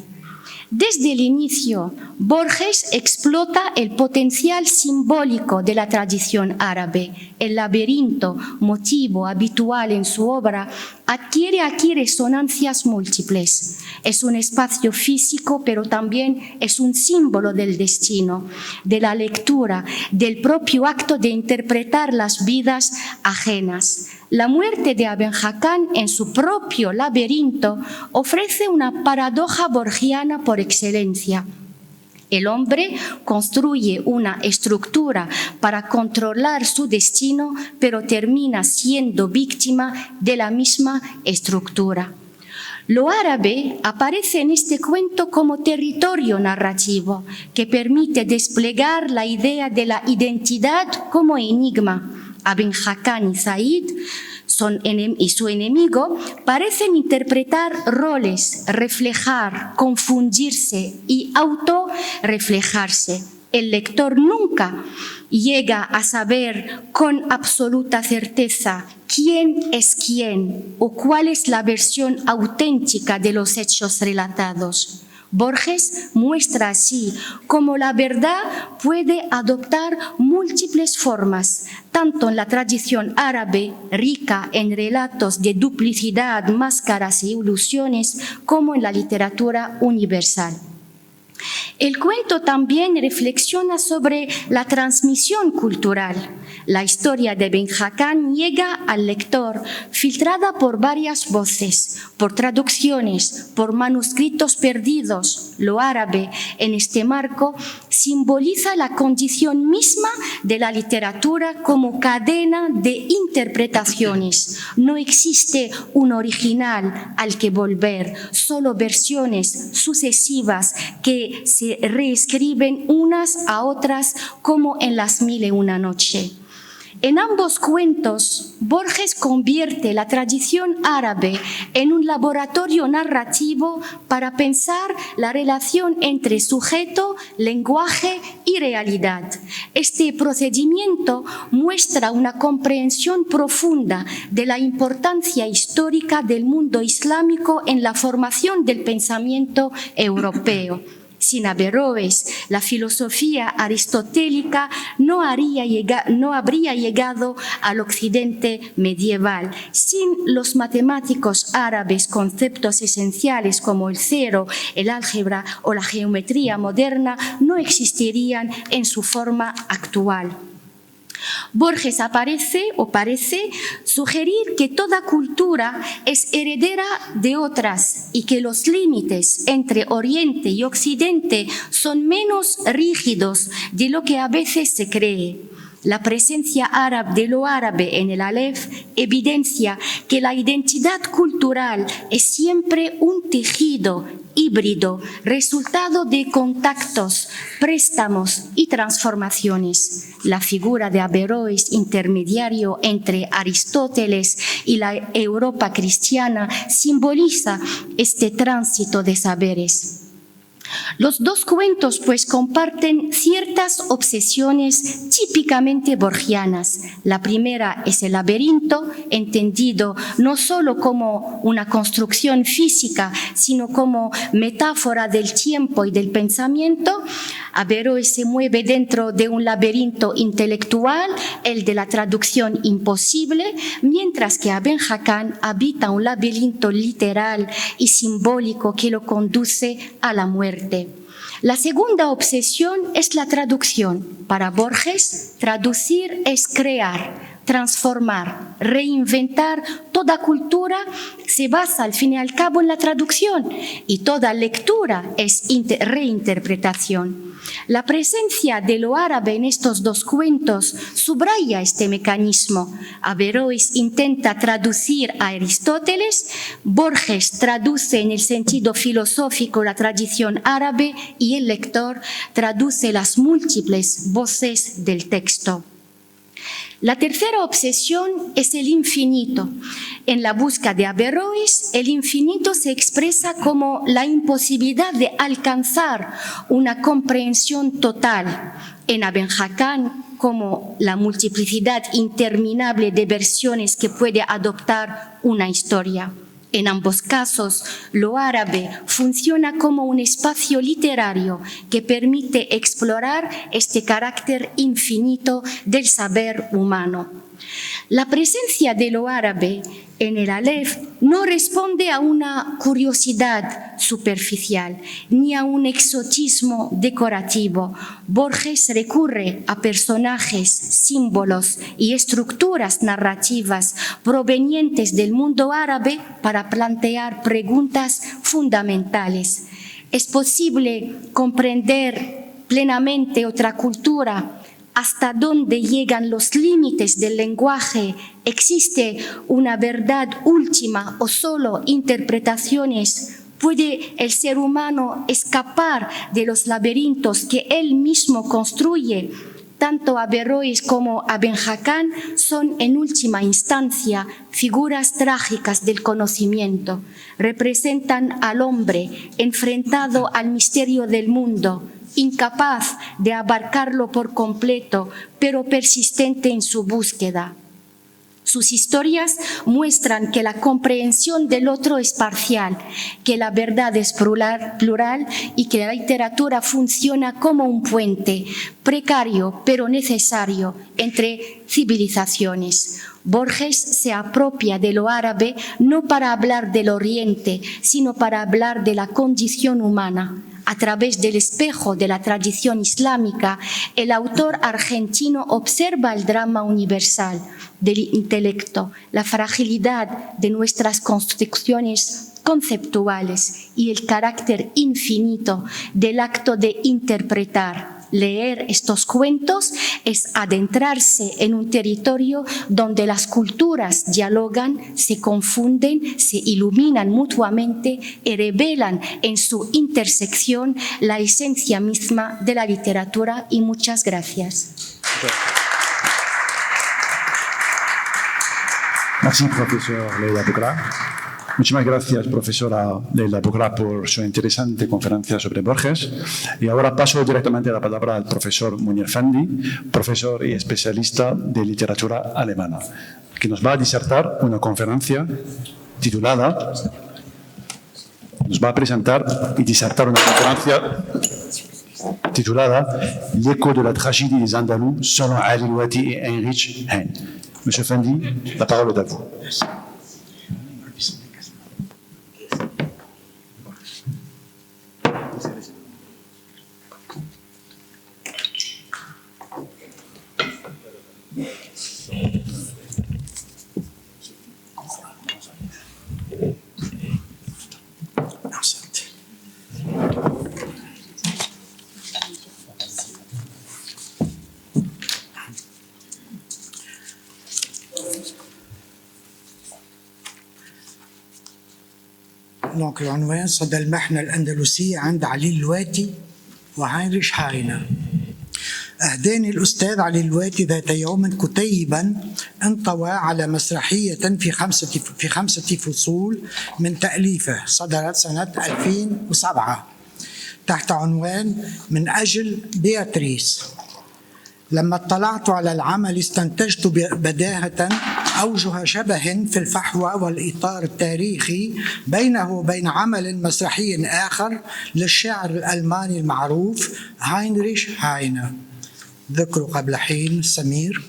Desde el inicio, Borges explota el potencial simbólico de la tradición árabe. El laberinto, motivo habitual en su obra, adquiere aquí resonancias múltiples. Es un espacio físico, pero también es un símbolo del destino, de la lectura, del propio acto de interpretar las vidas ajenas. La muerte de Ibn Hakan en su propio laberinto ofrece una paradoja borgiana por excelencia. El hombre construye una estructura para controlar su destino, pero termina siendo víctima de la misma estructura. Lo árabe aparece en este cuento como territorio narrativo que permite desplegar la idea de la identidad como enigma. Ibn Hakan y Said y su enemigo parecen interpretar roles, reflejar, confundirse y autorreflejarse. El lector nunca llega a saber con absoluta certeza quién es quién o cuál es la versión auténtica de los hechos relatados. Borges muestra así cómo la verdad puede adoptar múltiples formas, tanto en la tradición árabe, rica en relatos de duplicidad, máscaras e ilusiones, como en la literatura universal. El cuento también reflexiona sobre la transmisión cultural. La historia de Ibn Hakan llega al lector filtrada por varias voces, por traducciones, por manuscritos perdidos. Lo árabe, en este marco, simboliza la condición misma de la literatura como cadena de interpretaciones. No existe un original al que volver, solo versiones sucesivas que se reescriben unas a otras como en las 1001 noches. En ambos cuentos, Borges convierte la tradición árabe en un laboratorio narrativo para pensar la relación entre sujeto, lenguaje y realidad. Este procedimiento muestra una comprensión profunda de la importancia histórica del mundo islámico en la formación del pensamiento europeo. Sin Averroes, la filosofía aristotélica no habría llegado al occidente medieval. Sin los matemáticos árabes, conceptos esenciales como el cero, el álgebra o la geometría moderna no existirían en su forma actual. Borges parece sugerir que toda cultura es heredera de otras y que los límites entre Oriente y Occidente son menos rígidos de lo que a veces se cree. La presencia de lo árabe en el Aleph evidencia que la identidad cultural es siempre un tejido híbrido, resultado de contactos, préstamos y transformaciones. La figura de Averroes, intermediario entre Aristóteles y la Europa cristiana, simboliza este tránsito de saberes. Los dos cuentos, pues, comparten ciertas obsesiones típicamente borgianas. La primera es el laberinto, entendido no solo como una construcción física, sino como metáfora del tiempo y del pensamiento. Averroes se mueve dentro de un laberinto intelectual, el de la traducción imposible, mientras que Ibn Hakan habita un laberinto literal y simbólico que lo conduce a la muerte. La segunda obsesión es la traducción. Para Borges, traducir es crear, transformar, reinventar. Toda cultura se basa al fin y al cabo en la traducción y toda lectura es reinterpretación. La presencia de lo árabe en estos dos cuentos subraya este mecanismo. Averroes intenta traducir a Aristóteles, Borges traduce en el sentido filosófico la tradición árabe y el lector traduce las múltiples voces del texto. La tercera obsesión es el infinito. En la búsqueda de Averroes, el infinito se expresa como la imposibilidad de alcanzar una comprensión total. En Ibn Hakan, como la multiplicidad interminable de versiones que puede adoptar una historia. En ambos casos, lo árabe funciona como un espacio literario que permite explorar este carácter infinito del saber humano. La presencia de lo árabe en el Aleph no responde a una curiosidad superficial ni a un exotismo decorativo. Borges recurre a personajes, símbolos y estructuras narrativas provenientes del mundo árabe para plantear preguntas fundamentales. ¿Es posible comprender plenamente otra cultura? ¿Hasta dónde llegan los límites del lenguaje? ¿Existe una verdad última o solo interpretaciones? ¿Puede el ser humano escapar de los laberintos que él mismo construye? Tanto Averroes como Ibn Hakan son en última instancia figuras trágicas del conocimiento. Representan al hombre enfrentado al misterio del mundo, incapaz de abarcarlo por completo, pero persistente en su búsqueda. Sus historias muestran que la comprensión del otro es parcial, que la verdad es plural y que la literatura funciona como un puente, precario pero necesario, entre civilizaciones. Borges se apropia de lo árabe no para hablar del Oriente, sino para hablar de la condición humana. A través del espejo de la tradición islámica, el autor argentino observa el drama universal del intelecto, la fragilidad de nuestras construcciones conceptuales y el carácter infinito del acto de interpretar. Leer estos cuentos es adentrarse en un territorio donde las culturas dialogan, se confunden, se iluminan mutuamente y revelan en su intersección la esencia misma de la literatura. Y muchas gracias.
Merci, profesor Leila Bukra. Muchísimas gracias, profesora Leila Bukra, por su interesante conferencia sobre Borges. Y ahora paso directamente la palabra al profesor Munir Fandi, profesor y especialista de literatura alemana, que nos va a disertar una conferencia titulada, nos va a presentar y disertar una conferencia titulada L'écho de la tragédie des Andalous selon Ali Louati et Heinrich Heine. Monsieur Fandi, la parole est à vous.
دونك العنوان صدى المحنة الأندلسية عند علي اللواتي وهاينريش هاينه. أهداني الأستاذ علي اللواتي ذات يوم كتيبا انطوى على مسرحية في خمسة فصول من تأليفه صدرت سنة 2007 تحت عنوان من أجل بياتريس. لما اطلعت على العمل استنتجت بداهة أوجه شبه في الفحوى والإطار التاريخي بينه وبين عمل مسرحي آخر للشاعر الألماني المعروف هاينريش هاينه، ذكر قبل حين سمير،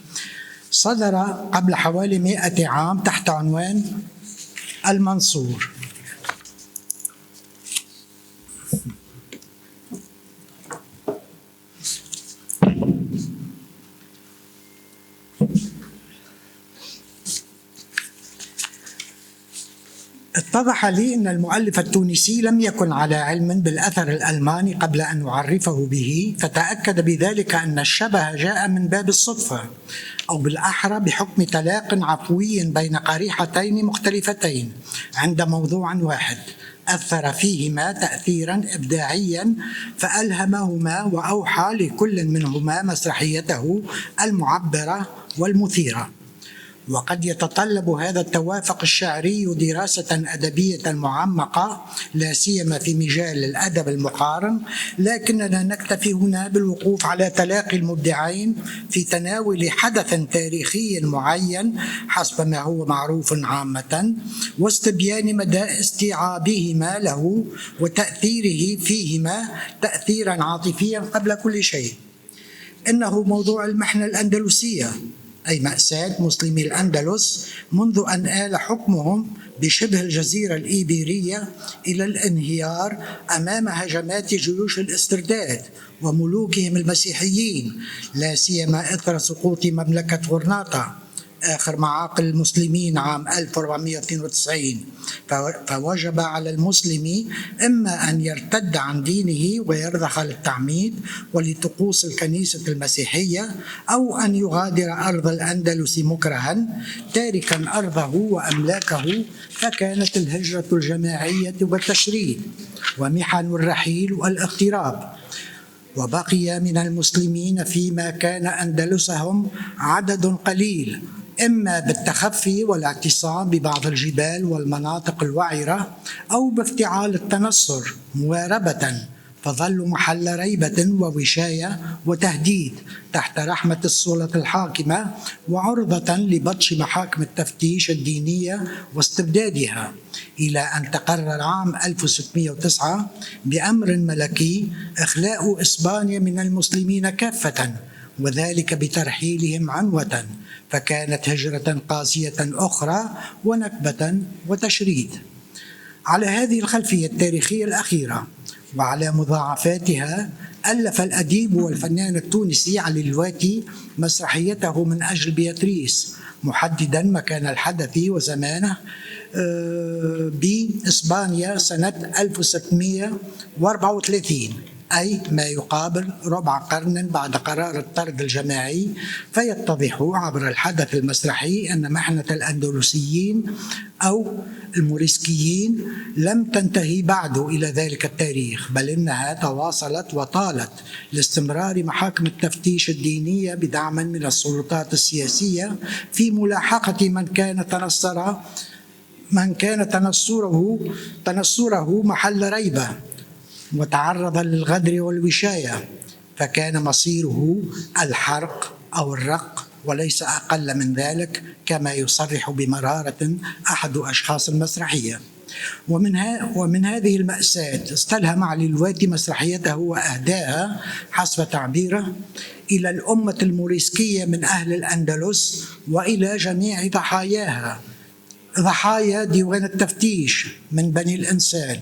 صدر قبل حوالي 100 عام تحت عنوان المنصور. اتضح لي أن المؤلف التونسي لم يكن على علم بالأثر الألماني قبل أن أعرفه به، فتأكد بذلك أن الشبه جاء من باب الصدفة، أو بالأحرى بحكم تلاق عفوي بين قريحتين مختلفتين عند موضوع واحد أثر فيهما تأثيرا إبداعيا فألهمهما وأوحى لكل منهما مسرحيته المعبرة والمثيرة. وقد يتطلب هذا التوافق الشعري دراسة أدبية معمقة لا سيما في مجال الأدب المقارن، لكننا نكتفي هنا بالوقوف على تلاقي المبدعين في تناول حدث تاريخي معين حسب ما هو معروف عامة، واستبيان مدى استيعابهما له وتأثيره فيهما تأثيرا عاطفيا قبل كل شيء. إنه موضوع المحنة الأندلسية، أي مأساة مسلمي الأندلس منذ أن آل حكمهم بشبه الجزيرة الإيبيرية إلى الانهيار أمام هجمات جيوش الاسترداد وملوكهم المسيحيين، لا سيما إثر سقوط مملكة غرناطة آخر معاقل المسلمين عام 1492. فوجب على المسلم إما أن يرتد عن دينه ويرضخ للتعميد ولطقوس الكنيسة المسيحية، أو أن يغادر أرض الأندلس مكرها تاركا أرضه وأملاكه، فكانت الهجرة الجماعية والتشريد ومحن الرحيل والاغتراب. وبقي من المسلمين فيما كان أندلسهم عدد قليل، إما بالتخفي والاعتصام ببعض الجبال والمناطق الوعرة، أو بافتعال التنصر مواربة، فظلوا محل ريبة ووشاية وتهديد تحت رحمة السلطة الحاكمة، وعرضة لبطش محاكم التفتيش الدينية واستبدادها، إلى أن تقرر عام 1609 بأمر ملكي إخلاء إسبانيا من المسلمين كافة، وذلك بترحيلهم عنوة، فكانت هجرة قاسية أخرى ونكبة وتشريد. على هذه الخلفية التاريخية الأخيرة وعلى مضاعفاتها، ألف الأديب والفنان التونسي علي اللواتي مسرحيته من أجل بياتريس، محددا مكان الحدث وزمانه بإسبانيا سنة 1634 أي ما يقابل ربع قرن بعد قرار الطرد الجماعي، فيتضح عبر الحدث المسرحي أن محنة الأندلسيين أو الموريسكيين لم تنتهي بعد إلى ذلك التاريخ، بل إنها تواصلت وطالت لاستمرار محاكم التفتيش الدينية بدعم من السلطات السياسية في ملاحقة من كان تنصره محل ريبة وتعرض للغدر والوشاية، فكان مصيره الحرق أو الرق وليس أقل من ذلك، كما يصرح بمرارة أحد أشخاص المسرحية. ومن هذه المأساة استلهم علي الواتي مسرحيته وأهداها حسب تعبيره إلى الأمة الموريسكية من أهل الأندلس وإلى جميع ضحايا ديوان التفتيش من بني الإنسان،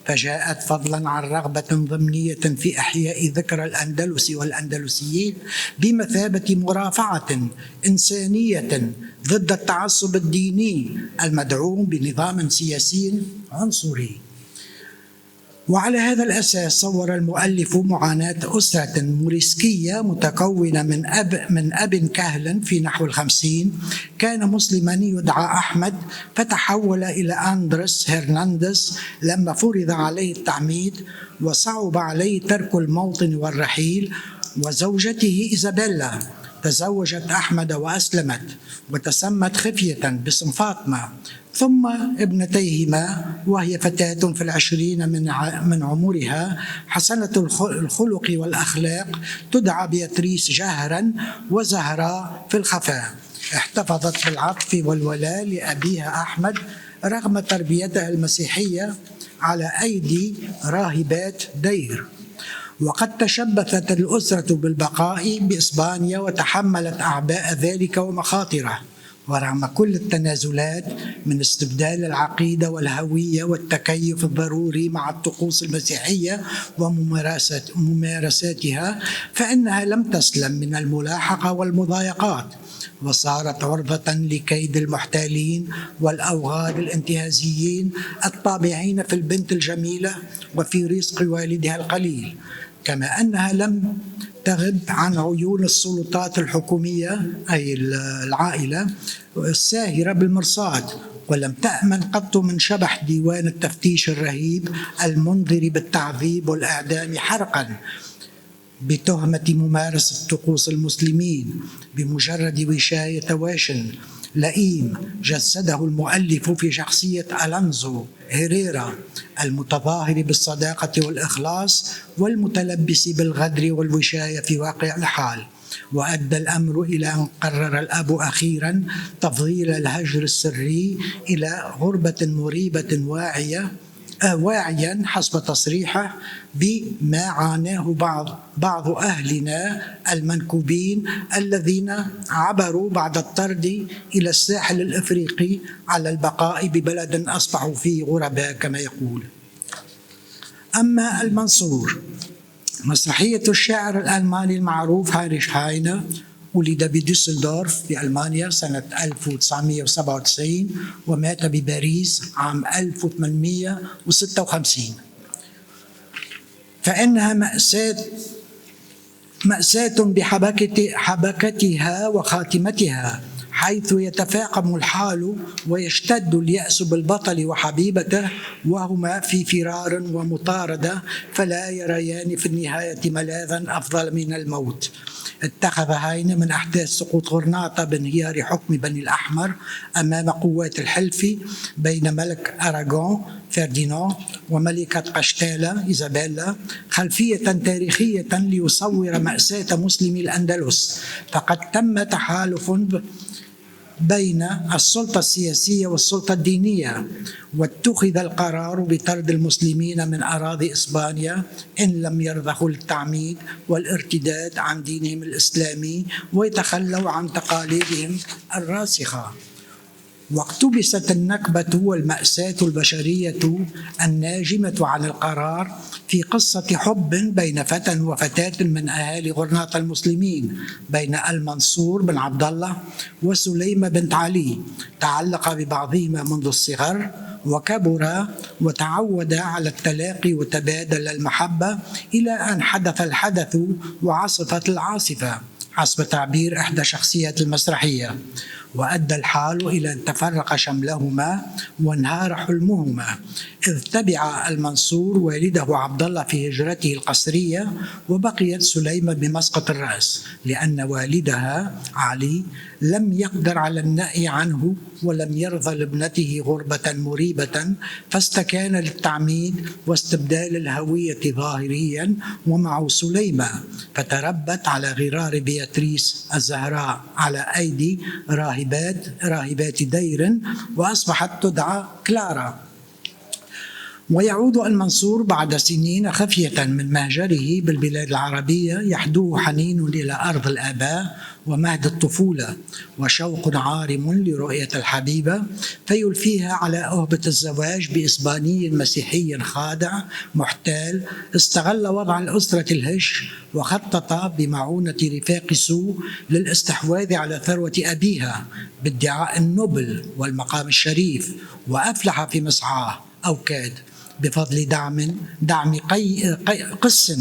فجاءت فضلا عن رغبة ضمنية في إحياء ذكرى الأندلس والأندلسيين بمثابة مرافعة إنسانية ضد التعصب الديني المدعوم بنظام سياسي عنصري. وعلى هذا الأساس صور المؤلف معاناة أسرة موريسكية متكونة من أب كهل في نحو 50، كان مسلما يدعى أحمد، فتحول إلى أندرس هرنانديز لما فرض عليه التعميد وصعب عليه ترك الموطن والرحيل، وزوجته إيزابيلا تزوجت أحمد وأسلمت وتسمت خفية باسم فاطمة، ثم ابنتيهما وهي فتاة في 20 من عمرها حسنة الخلق والأخلاق تدعى بياتريس جهرا وزهراء في الخفاء، احتفظت بالعطف والولاء لأبيها أحمد رغم تربيتها المسيحية على أيدي راهبات دير. وقد تشبثت الأسرة بالبقاء بإسبانيا وتحملت أعباء ذلك ومخاطره، ورغم كل التنازلات من استبدال العقيدة والهوية والتكيف الضروري مع الطقوس المسيحية وممارساتها، فإنها لم تسلم من الملاحقة والمضايقات، وصارت عرضة لكيد المحتالين والأوغاد الانتهازيين الطابعين في البنت الجميلة وفي رزق والدها القليل، كما أنها لم تغب عن عيون السلطات الحكومية أي العائلة الساهرة بالمرصاد، ولم تأمن قط من شبح ديوان التفتيش الرهيب المنذر بالتعذيب والإعدام حرقا بتهمة ممارسة طقوس المسلمين بمجرد وشاية واشن لئيم جسده المؤلف في شخصية ألانزو هيريرا المتظاهر بالصداقة والإخلاص والمتلبس بالغدر والوشاية في واقع الحال. وأدى الأمر إلى أن قرر الأب أخيرا تفضيل الهجر السري إلى غربة مريبة واعيا حسب تصريحه بما عاناه بعض أهلنا المنكوبين الذين عبروا بعد الطرد إلى الساحل الإفريقي على البقاء ببلد أصبحوا فيه غرباء كما يقول. أما المنصور، مسرحية الشاعر الألماني المعروف هايريش هاينه ولد بدوسلدورف في ألمانيا سنة 1997 ومات بباريس عام 1856. فإنها مأساة بحبكتها وخاتمتها، حيث يتفاقم الحال ويشتد اليأس بالبطل وحبيبته وهما في فرار ومطاردة، فلا يريان في النهاية ملاذا أفضل من الموت. اتخذ هاينه من أحداث سقوط غرناطة بانهيار حكم بني الأحمر أمام قوات الحلف بين ملك أراغون فرديناند وملكة قشتالة إيزابيلا خلفية تاريخية ليصور مأساة مسلمي الأندلس، فقد تم تحالف بين السلطة السياسية والسلطة الدينية، واتخذ القرار بطرد المسلمين من أراضي إسبانيا إن لم يرضخوا للتعميد والارتداد عن دينهم الإسلامي ويتخلوا عن تقاليدهم الراسخة. واقتبست النكبة والمأساة البشرية الناجمة عن القرار في قصة حب بين فتى وفتاة من أهالي غرناطة المسلمين، بين المنصور بن عبد الله وسليمة بنت علي، تعلق ببعضهما منذ الصغر وكبر وتعود على التلاقي وتبادل المحبة إلى أن حدث الحدث وعصفت العاصفة حسب تعبير إحدى شخصيات المسرحية، وأدى الحال إلى أن تفرق شملهما وانهار حلمهما، إذ تبع المنصور والده عبد الله في هجرته القسرية، وبقيت سليمة بمسقط الرأس لأن والدها علي لم يقدر على النأي عنه ولم يرضى لابنته غربة مريبة، فاستكان للتعميد واستبدال الهوية ظاهريا ومع سليمة، فتربت على غرار بياتريس الزهراء على أيدي راهبات دير، وأصبحت تدعى كلارا. ويعود المنصور بعد سنين خفية من مهجره بالبلاد العربية، يحدوه حنين إلى أرض الآباء ومهد الطفولة وشوق عارم لرؤية الحبيبة، فيلفيها على أهبة الزواج بإسباني مسيحي خادع محتال استغل وضع الأسرة الهش وخطط بمعونة رفاق سوء للاستحواذ على ثروة أبيها بادعاء النبل والمقام الشريف، وأفلح في مسعاه أو كاد بفضل دعم قس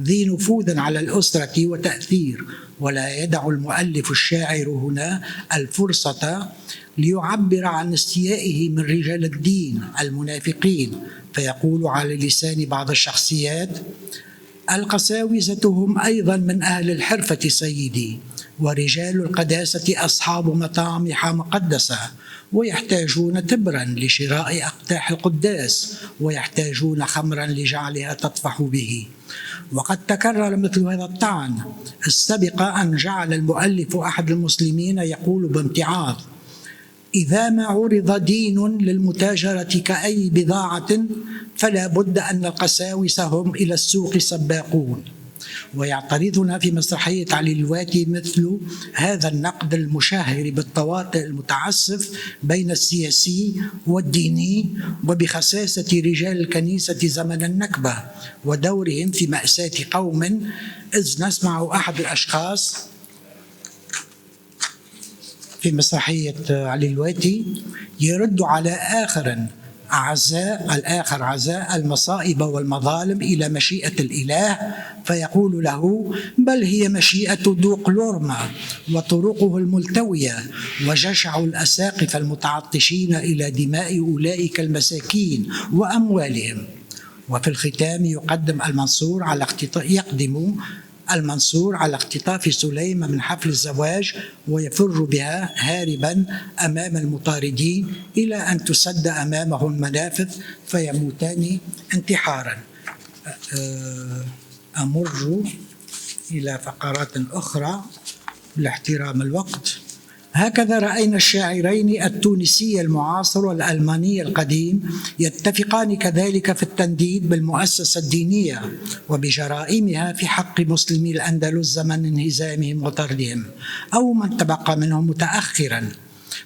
ذي نفوذ على الأسرة وتأثير. ولا يدع المؤلف الشاعر هنا الفرصة ليعبر عن استيائه من رجال الدين المنافقين، فيقول على لسان بعض الشخصيات: القساوسة هم أيضا من أهل الحرفة سيدي، ورجال القداسة أصحاب مطامح مقدسة، ويحتاجون تبرا لشراء أقداح القداس، ويحتاجون خمرا لجعلها تطفح به. وقد تكرر مثل هذا الطعن السبق أن جعل المؤلف أحد المسلمين يقول بامتعاض: إذا ما عرض دين للمتاجرة كأي بضاعة فلا بد أن القساوسة هم إلى السوق سباقون. ويعترضنا في مسرحية علي اللواتي مثل هذا النقد المشاهر بالتواطؤ المتعسف بين السياسي والديني، وبخساسة رجال الكنيسة زمن النكبة ودورهم في مأساة قوم، إذ نسمع أحد الأشخاص في مسرحية علي اللواتي يرد على الآخر عزاء المصائب والمظالم إلى مشيئة الإله، فيقول له: بل هي مشيئة دوق لورما وطرقه الملتوية وجشع الأساقفة المتعطشين إلى دماء أولئك المساكين وأموالهم. وفي الختام يقدم المنصور على اختطاف سليمة من حفل الزواج ويفر بها هاربا أمام المطاردين إلى أن تسد أمامه المنافذ فيموتان انتحارا. أمر إلى فقرات أخرى لاحترام الوقت. هكذا رأينا الشاعرين التونسي المعاصر والألماني القديم يتفقان كذلك في التنديد بالمؤسسة الدينية وبجرائمها في حق مسلمي الأندلس زمن انهزامهم وطردهم أو من تبقى منهم متأخرا،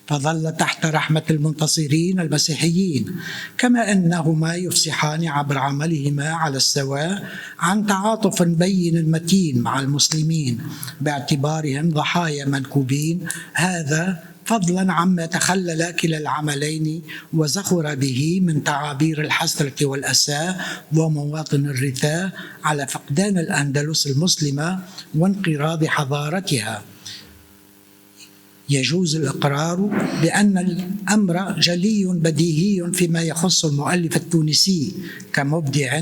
فظل تحت رحمة المنتصرين المسيحيين، كما أنهما يفصحان عبر عملهما على السواء عن تعاطف بين متين مع المسلمين باعتبارهم ضحايا منكوبين، هذا فضلا عما تخلل كلا العملين وزخر به من تعابير الحسرة والأسى ومواطن الرثاء على فقدان الأندلس المسلمة وانقراض حضارتها. يجوز الإقرار بأن الأمر جلي بديهي فيما يخص المؤلف التونسي كمبدع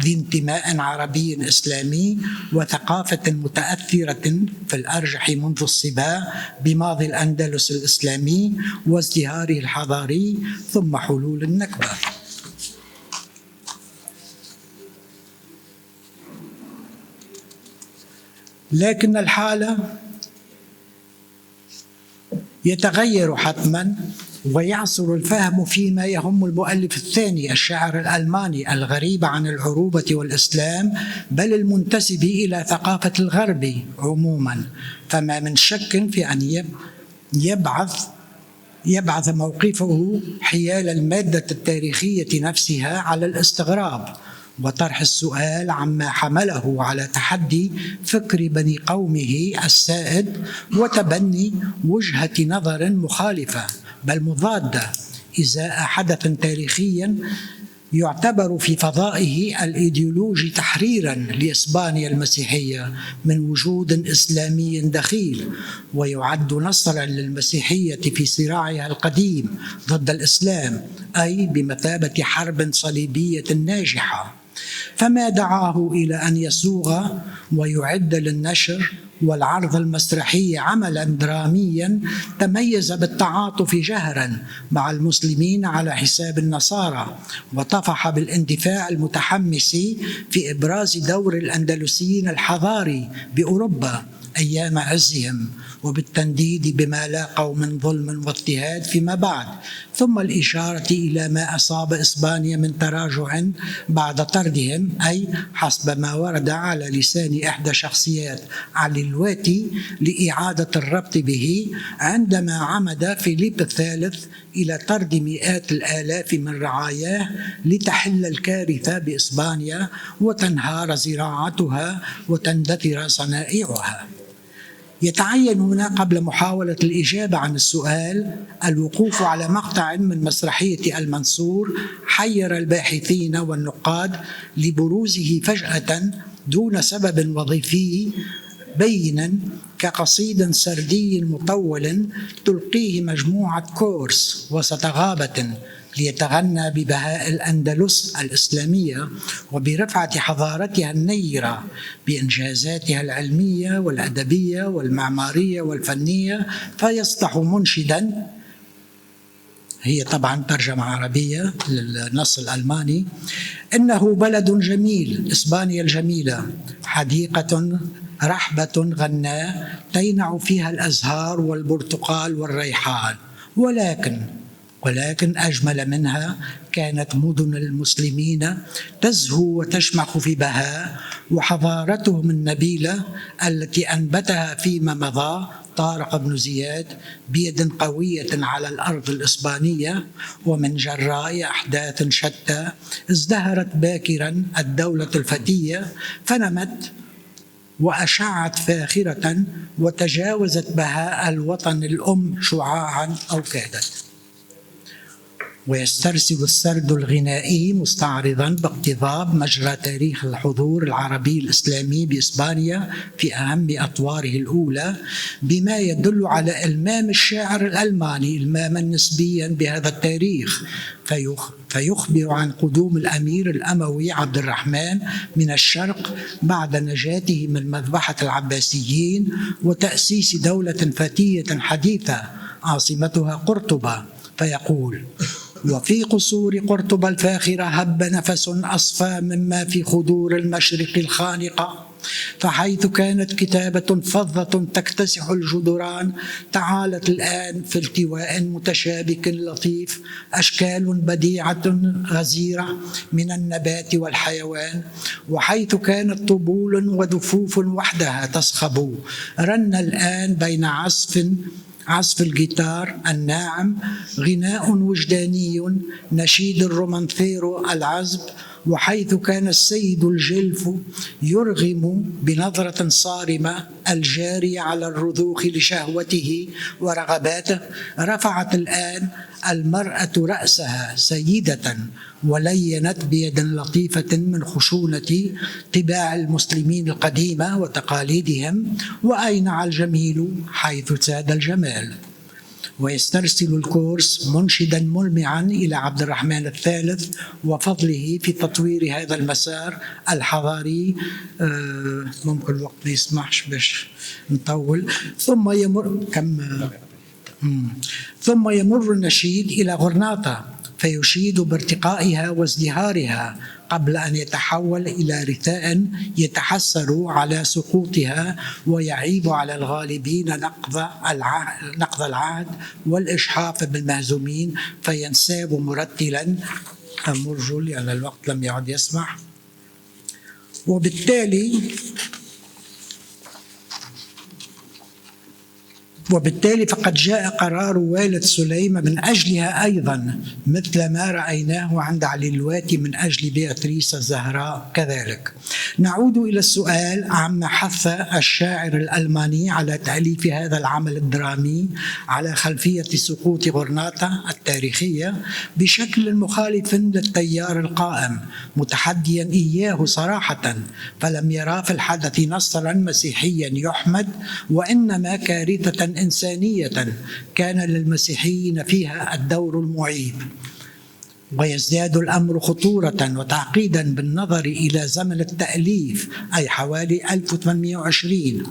ذي انتماء عربي إسلامي وثقافة متأثرة في الأرجح منذ الصبا بماضي الأندلس الإسلامي وازدهاره الحضاري ثم حلول النكبة. لكن الحالة يتغير حتما ويعصر الفهم فيما يهم المؤلف الثاني الشاعر الألماني الغريب عن العروبة والإسلام بل المنتسب إلى ثقافة الغرب عموما، فما من شك في أن يبعث موقفه حيال المادة التاريخية نفسها على الاستغراب وطرح السؤال عما حمله على تحدي فكر بني قومه السائد وتبني وجهة نظر مخالفة بل مضادة إزاء حدث تاريخي يعتبر في فضائه الإيديولوجي تحريراً لإسبانيا المسيحية من وجود إسلامي دخيل، ويعد نصراً للمسيحية في صراعها القديم ضد الإسلام، أي بمثابة حرب صليبية ناجحة. فما دعاه إلى أن يصوغ ويعد للنشر والعرض المسرحي عملا دراميا تميز بالتعاطف جهرا مع المسلمين على حساب النصارى، وطفح بالاندفاع المتحمس في إبراز دور الأندلسيين الحضاري بأوروبا أيام عزهم، وبالتنديد بما لاقوا من ظلم واضطهاد فيما بعد، ثم الإشارة إلى ما أصاب إسبانيا من تراجع بعد طردهم، أي حسب ما ورد على لسان إحدى شخصيات علي الواتي لإعادة الربط به عندما عمد فيليب الثالث إلى طرد مئات الآلاف من رعاياه لتحل الكارثة بإسبانيا وتنهار زراعتها وتندثر صنائعها. يتعين هنا قبل محاولة الإجابة عن السؤال الوقوف على مقطع من مسرحية المنصور حير الباحثين والنقاد لبروزه فجأة دون سبب وظيفي بينا كقصيد سردي مطول تلقيه مجموعة كورس وسط غابة ليتغنى ببهاء الأندلس الإسلامية وبرفعة حضارتها النيرة بإنجازاتها العلمية والأدبية والمعمارية والفنية، فيصبح منشدا. هي طبعا ترجمة عربية للنص الألماني: إنه بلد جميل، إسبانيا الجميلة، حديقة رحبة غناء تينع فيها الأزهار والبرتقال والريحان، ولكن أجمل منها كانت مدن المسلمين تزهو وتشمخ في بهاء، وحضارتهم النبيلة التي أنبتها فيما مضى طارق بن زياد بيد قوية على الأرض الإسبانية، ومن جراء أحداث شتى ازدهرت باكرا الدولة الفتية فنمت وأشعت فاخرة وتجاوزت بهاء الوطن الأم شعاعا أو كادت. ويسترسل السرد الغنائي مستعرضا باقتضاب مجرى تاريخ الحضور العربي الإسلامي بإسبانيا في أهم أطواره الأولى، بما يدل على إلمام الشاعر الألماني إلماما نسبيا بهذا التاريخ، فيخبر عن قدوم الأمير الأموي عبد الرحمن من الشرق بعد نجاته من مذبحة العباسيين وتأسيس دولة فتية حديثة عاصمتها قرطبة، فيقول: وفي قصور قرطبة الفاخرة هب نفس أصفى مما في خدور المشرق الخانقة، فحيث كانت كتابة فظة تكتسح الجدران تعالت الآن في التواء متشابك لطيف أشكال بديعة غزيرة من النبات والحيوان، وحيث كانت طبول ودفوف وحدها تصخب رن الآن بين عزف الجيتار الناعم غناء وجداني نشيد الرومانثيرو العذب، وحيث كان السيد الجلف يرغم بنظرة صارمة الجارية على الرذوخ لشهوته ورغباته، رفعت الآن المرأة رأسها سيدة ولينت بيد لطيفة من خشونة طباع المسلمين القديمة وتقاليدهم، وأينع الجميل حيث ساد الجمال. ويسترسل الكورس منشدا ملمعا إلى عبد الرحمن الثالث وفضله في تطوير هذا المسار الحضاري. ممكن الوقت ما يسمحش باش نطول. ثم يمر النشيد إلى غرناطة فيشيد بارتقائها وازدهارها قبل أن يتحول إلى رثاء يتحسر على سقوطها ويعيب على الغالبين نقض العهد والإشحاف بالمهزومين، فينساب مرتلا أمر لأن الوقت لم يعد يسمح. وبالتالي وبالتالي فقد جاء قرار والد سليم من أجلها أيضا، مثل ما رأيناه عند علي اللواتي من أجل بياتريس الزهراء كذلك. نعود إلى السؤال عما حث الشاعر الألماني على تأليف هذا العمل الدرامي على خلفية سقوط غرناطة التاريخية بشكل مخالف للتيار القائم، متحديا إياه صراحة، فلم يرى في الحدث نصرا مسيحيا يحمد، وإنما كارثة إنسانية كان للمسيحيين فيها الدور المعيب. ويزداد الأمر خطورة وتعقيدا بالنظر إلى زمن التأليف، أي حوالي 1820،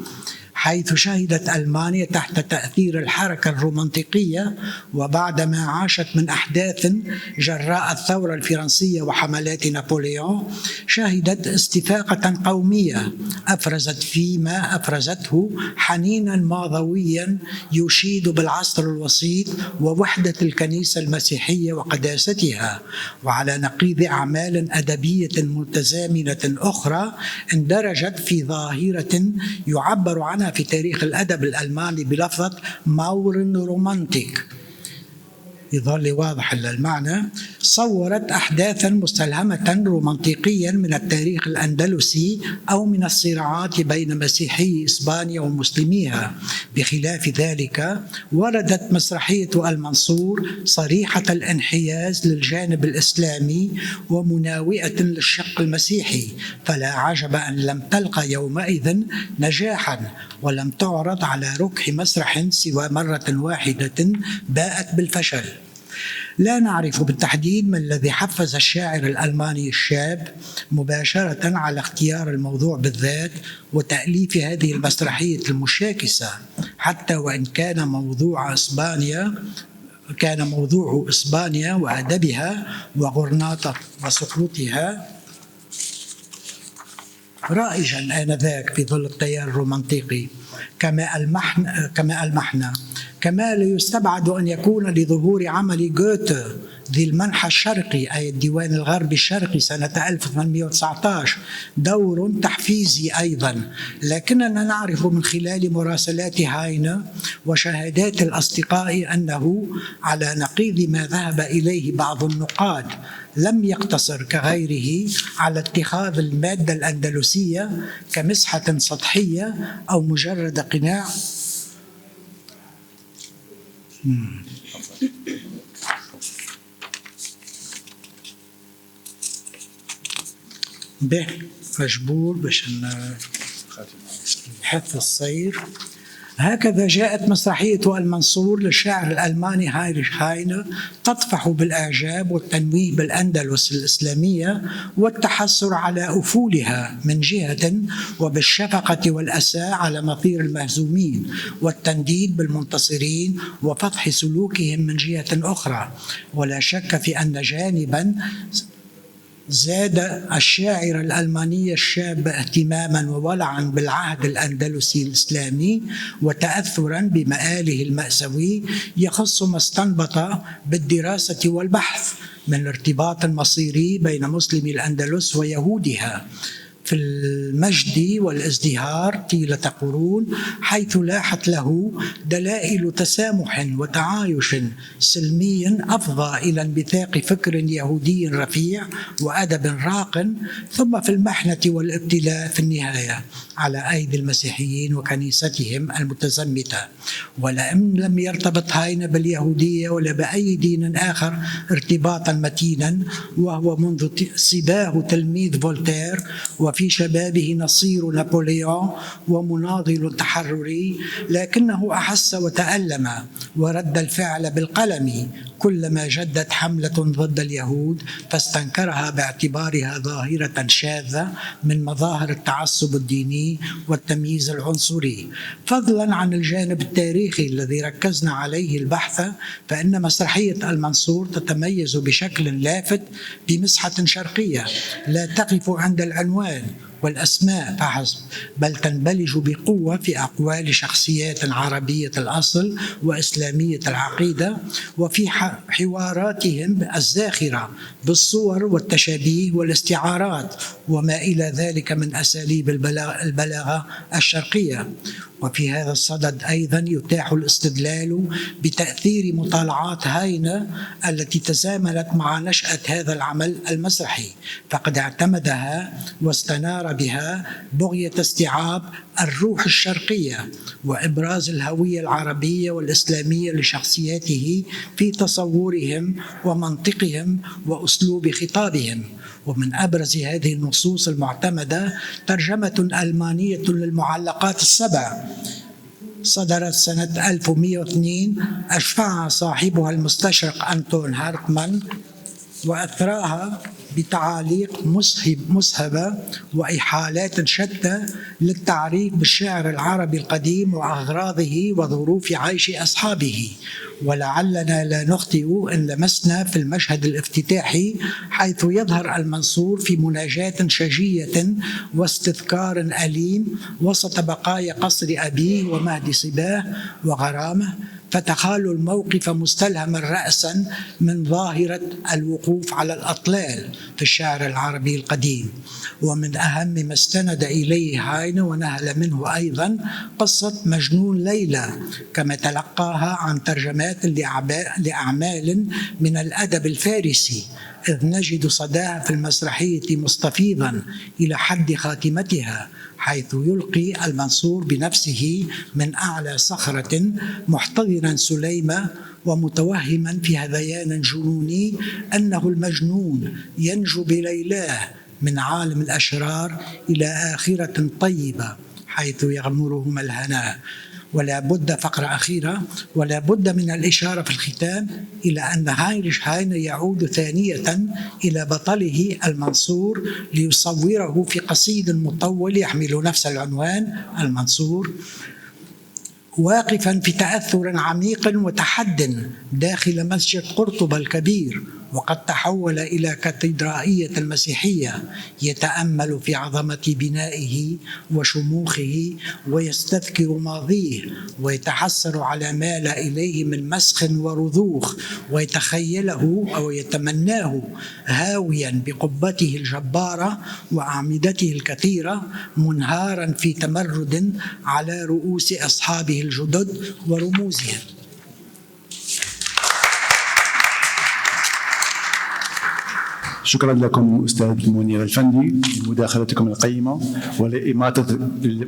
حيث شهدت ألمانيا تحت تأثير الحركة الرومانطيقية، وبعدما عاشت من أحداث جراء الثورة الفرنسية وحملات نابليون، شهدت استفاقة قومية أفرزته حنينا ماضويا يشيد بالعصر الوسيط ووحدة الكنيسة المسيحية وقداستها، وعلى نقيض أعمال أدبية متزامنة أخرى اندرجت في ظاهرة يعبر عنها في تاريخ الأدب الألماني بلفظة ماورن رومانتيك، يظل واضح المعنى. صورت أحداثا مستلهمة رومانطيقيا من التاريخ الأندلسي أو من الصراعات بين مسيحي إسبانيا ومسلميها. بخلاف ذلك وردت مسرحية المنصور صريحة الانحياز للجانب الإسلامي ومناوئة للشق المسيحي، فلا عجب أن لم تلقى يومئذ نجاحا، ولم تعرض على ركح مسرح سوى مرة واحدة باءت بالفشل. لا نعرف بالتحديد ما الذي حفز الشاعر الألماني الشاب مباشرة على اختيار الموضوع بالذات وتأليف هذه المسرحية المشاكسة، حتى وإن كان موضوع إسبانيا وأدبها وغرناطة وسقوطها رائجا آنذاك في ظل التيار الرومانطيقي كما ألمحنا. كما لا يستبعد أن يكون لظهور عمل غوته ذي المنحى الشرقي، أي الديوان الغربي الشرقي سنة 1819، دور تحفيزي أيضا، لكننا نعرف من خلال مراسلات هاينه وشهادات الأصدقاء أنه على نقيض ما ذهب إليه بعض النقاد لم يقتصر كغيره على اتخاذ المادة الأندلسية كمسحة سطحية أو مجرد قناع به مجبور باش نحث السير. هكذا جاءت مسرحية المنصور للشاعر الألماني هايريش هاينه تطفح بالإعجاب والتنويه بالأندلس الإسلامية والتحسر على أفولها من جهة، وبالشفقة والأسى على مطير المهزومين، والتنديد بالمنتصرين وفضح سلوكهم من جهة أخرى. ولا شك في أن جانبا زاد الشاعر الألماني الشاب اهتماما وولعا بالعهد الأندلسي الإسلامي وتأثرا بمآله المأساوي يخص ما استنبط بالدراسة والبحث من الارتباط المصيري بين مسلمي الأندلس ويهودها في المجد والازدهار طيلة قرون، حيث لاحت له دلائل تسامح وتعايش سلمي أفضى إلى انبثاق فكر يهودي رفيع وأدب راق، ثم في المحنة والابتلاء في النهاية على أيدي المسيحيين وكنيستهم المتزمتة. ولم لم يرتبط هاينه باليهودية ولا بأي دين آخر ارتباطا متينا، وهو منذ صباه تلميذ فولتير، وفي شبابه نصير نابليون ومناضل تحرري، لكنه أحس وتألم ورد الفعل بالقلم كلما جدت حملة ضد اليهود، فاستنكرها باعتبارها ظاهرة شاذة من مظاهر التعصب الديني والتمييز العنصري. فضلا عن الجانب التاريخي الذي ركزنا عليه البحث، فإن مسرحية المنصور تتميز بشكل لافت بمسحة شرقية لا تقف عند العنوان والأسماء فحسب، بل تنبلج بقوة في أقوال شخصيات عربية الأصل وإسلامية العقيدة، وفي حواراتهم الزاخرة بالصور والتشابيه والاستعارات وما إلى ذلك من أساليب البلاغة الشرقية. وفي هذا الصدد أيضا يتاح الاستدلال بتأثير مطالعات هاينة التي تزامنت مع نشأة هذا العمل المسرحي، فقد اعتمدها واستنار بها بغية استيعاب الروح الشرقية وإبراز الهوية العربية والإسلامية لشخصياته في تصورهم ومنطقهم وأسلوب خطابهم. ومن أبرز هذه النصوص المعتمدة ترجمة ألمانية للمعلقات السبع صدرت سنة 1102 أشفعها صاحبها المستشرق أنتون هارتمان وأثراها بتعاليق مسهبة وإحالات شتى للتعريف بالشعر العربي القديم وأغراضه وظروف عيش أصحابه. ولعلنا لا نخطئ إن لمسنا في المشهد الافتتاحي حيث يظهر المنصور في مناجاة شجية واستذكار أليم وسط بقايا قصر أبيه ومهد صباه وغرامه، فتخال الموقف مستلهما رأسا من ظاهرة الوقوف على الأطلال في الشعر العربي القديم. ومن أهم ما استند إليه هاينه ونهل منه أيضا قصة مجنون ليلى، كما تلقاها عن ترجمات لأعمال من الأدب الفارسي، إذ نجد صداها في المسرحية مستفيضا إلى حد خاتمتها، حيث يلقي المنصور بنفسه من أعلى صخرة محتضنا سليمة ومتوهما في هذيان جنوني أنه المجنون ينجو بليلاه من عالم الأشرار إلى آخرة طيبة حيث يغمرهما الهناء. ولا بد فقرة أخيرة، ولا بد من الإشارة في الختام إلى أن هاينريش هاينه يعود ثانية إلى بطله المنصور ليصوره في قصيد مطول يحمل نفس العنوان المنصور، واقفا في تأثر عميق وتحد داخل مسجد قرطبة الكبير، وقد تحول إلى كاتدرائية المسيحية، يتأمل في عظمة بنائه وشموخه ويستذكر ماضيه ويتحسر على ما لا إليه من مسخ ورذوخ، ويتخيله أو يتمناه هاويا بقبته الجبارة وأعمدته الكثيرة منهارا في تمرد على رؤوس أصحابه الجدد ورموزهم.
شكرا لكم أستاذ منير الفندي لمداخلتكم القيمة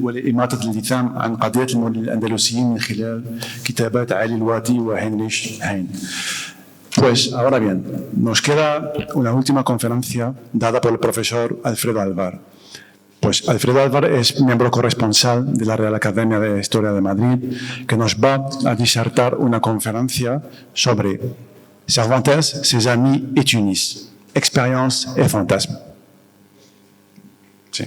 ولإماطة اللثام عن قضية الأندلسيين من خلال كتابات علي الواتي وهنريش هاين. Pues ahora bien, nos queda una última conferencia dada por el profesor Alfredo Alvar. Pues Alfredo Alvar es miembro corresponsal de la Real Academia de Historia de Madrid, que nos va a disertar una conferencia sobre Cervantes, ses amis et Tunis. Expérience et fantasme. Sí.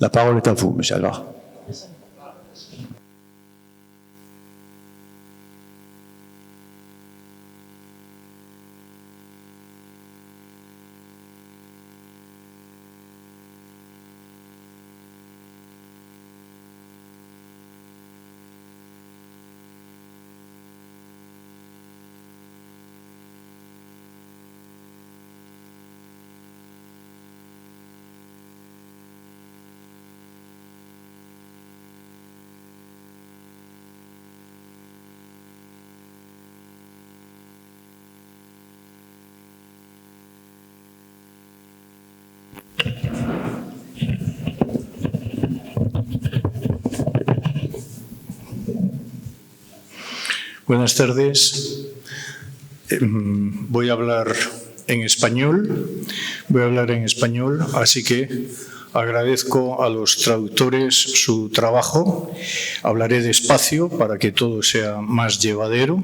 La parole est à vous, Monsieur Alvar.
Buenas tardes. Voy a hablar en español. Así que agradezco a los traductores su trabajo. Hablaré despacio para que todo sea más llevadero.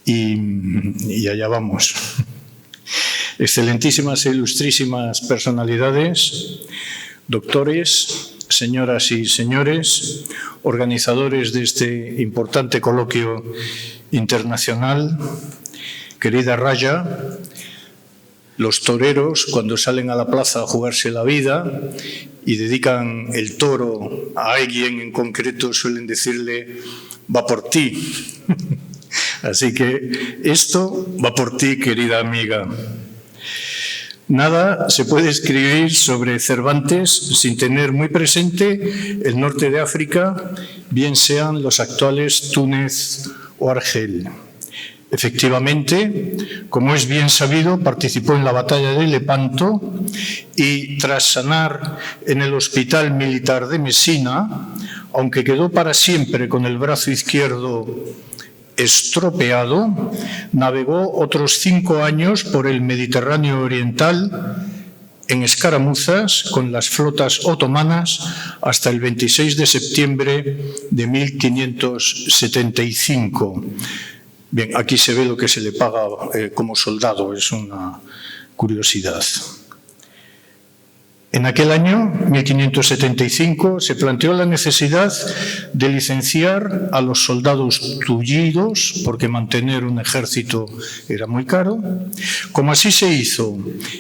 Y allá vamos. Excelentísimas e ilustrísimas personalidades, doctores, señoras y señores, organizadores de este importante coloquio internacional, querida Raya, los toreros cuando salen a la plaza a jugarse la vida y dedican el toro a alguien en concreto suelen decirle va por ti. Así que esto va por ti, querida amiga. Nada se puede escribir sobre Cervantes sin tener muy presente el norte de África, bien sean los actuales Túnez o Argel. Efectivamente, como es bien sabido, participó en la batalla de Lepanto y tras sanar en el Hospital Militar de Mesina, aunque quedó para siempre con el brazo izquierdo estropeado, navegó otros 5 años por el Mediterráneo oriental en escaramuzas con las flotas otomanas hasta el 26 de septiembre de 1575. Bien, aquí se ve lo que se le paga como soldado, es una curiosidad. En aquel año, 1575, se planteó la necesidad de licenciar a los soldados tullidos, porque mantener un ejército era muy caro. Como así se hizo,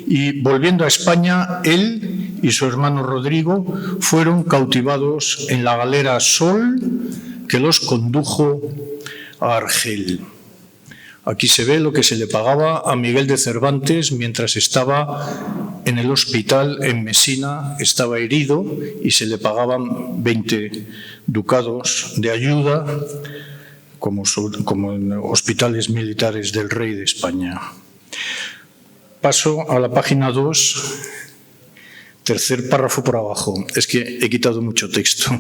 y volviendo a España, él y su hermano Rodrigo fueron cautivados en la galera Sol, que los condujo a Argel. Aquí se ve lo que se le pagaba a Miguel de Cervantes mientras estaba en el hospital en Mesina, estaba herido y se le pagaban 20 ducados de ayuda como en hospitales militares del rey de España. Paso a la página 2, tercer párrafo por abajo. Es que he quitado mucho texto.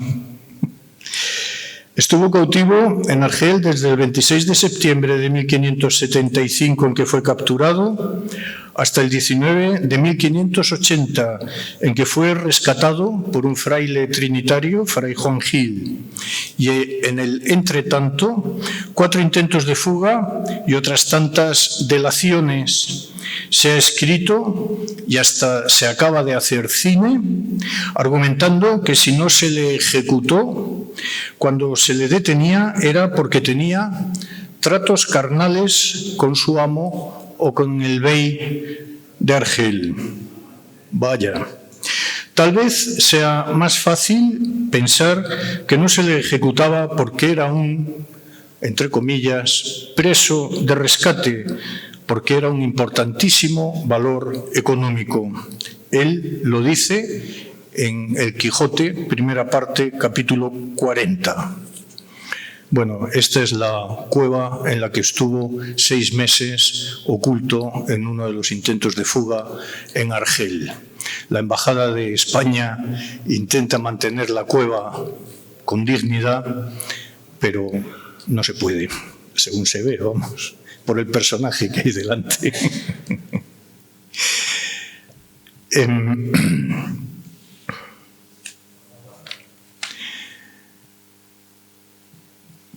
Estuvo cautivo en Argel desde el 26 de septiembre de 1575, en que fue capturado, hasta el 19 de 1580, en que fue rescatado por un fraile trinitario, Fray Juan Gil. Y en el entretanto, 4 intentos de fuga y otras tantas delaciones. Se ha escrito y hasta se acaba de hacer cine, argumentando que si no se le ejecutó, cuando se le detenía era porque tenía tratos carnales con su amo o con el bey de Argel. Vaya. Tal vez sea más fácil pensar que no se le ejecutaba porque era un, entre comillas, preso de rescate, porque era un importantísimo valor económico. Él lo dice en El Quijote, primera parte, capítulo 40. Bueno, esta es la cueva en la que estuvo 6 meses oculto en uno de los intentos de fuga en Argel. La Embajada de España intenta mantener la cueva con dignidad, pero no se puede, según se ve, vamos, por el personaje que hay delante.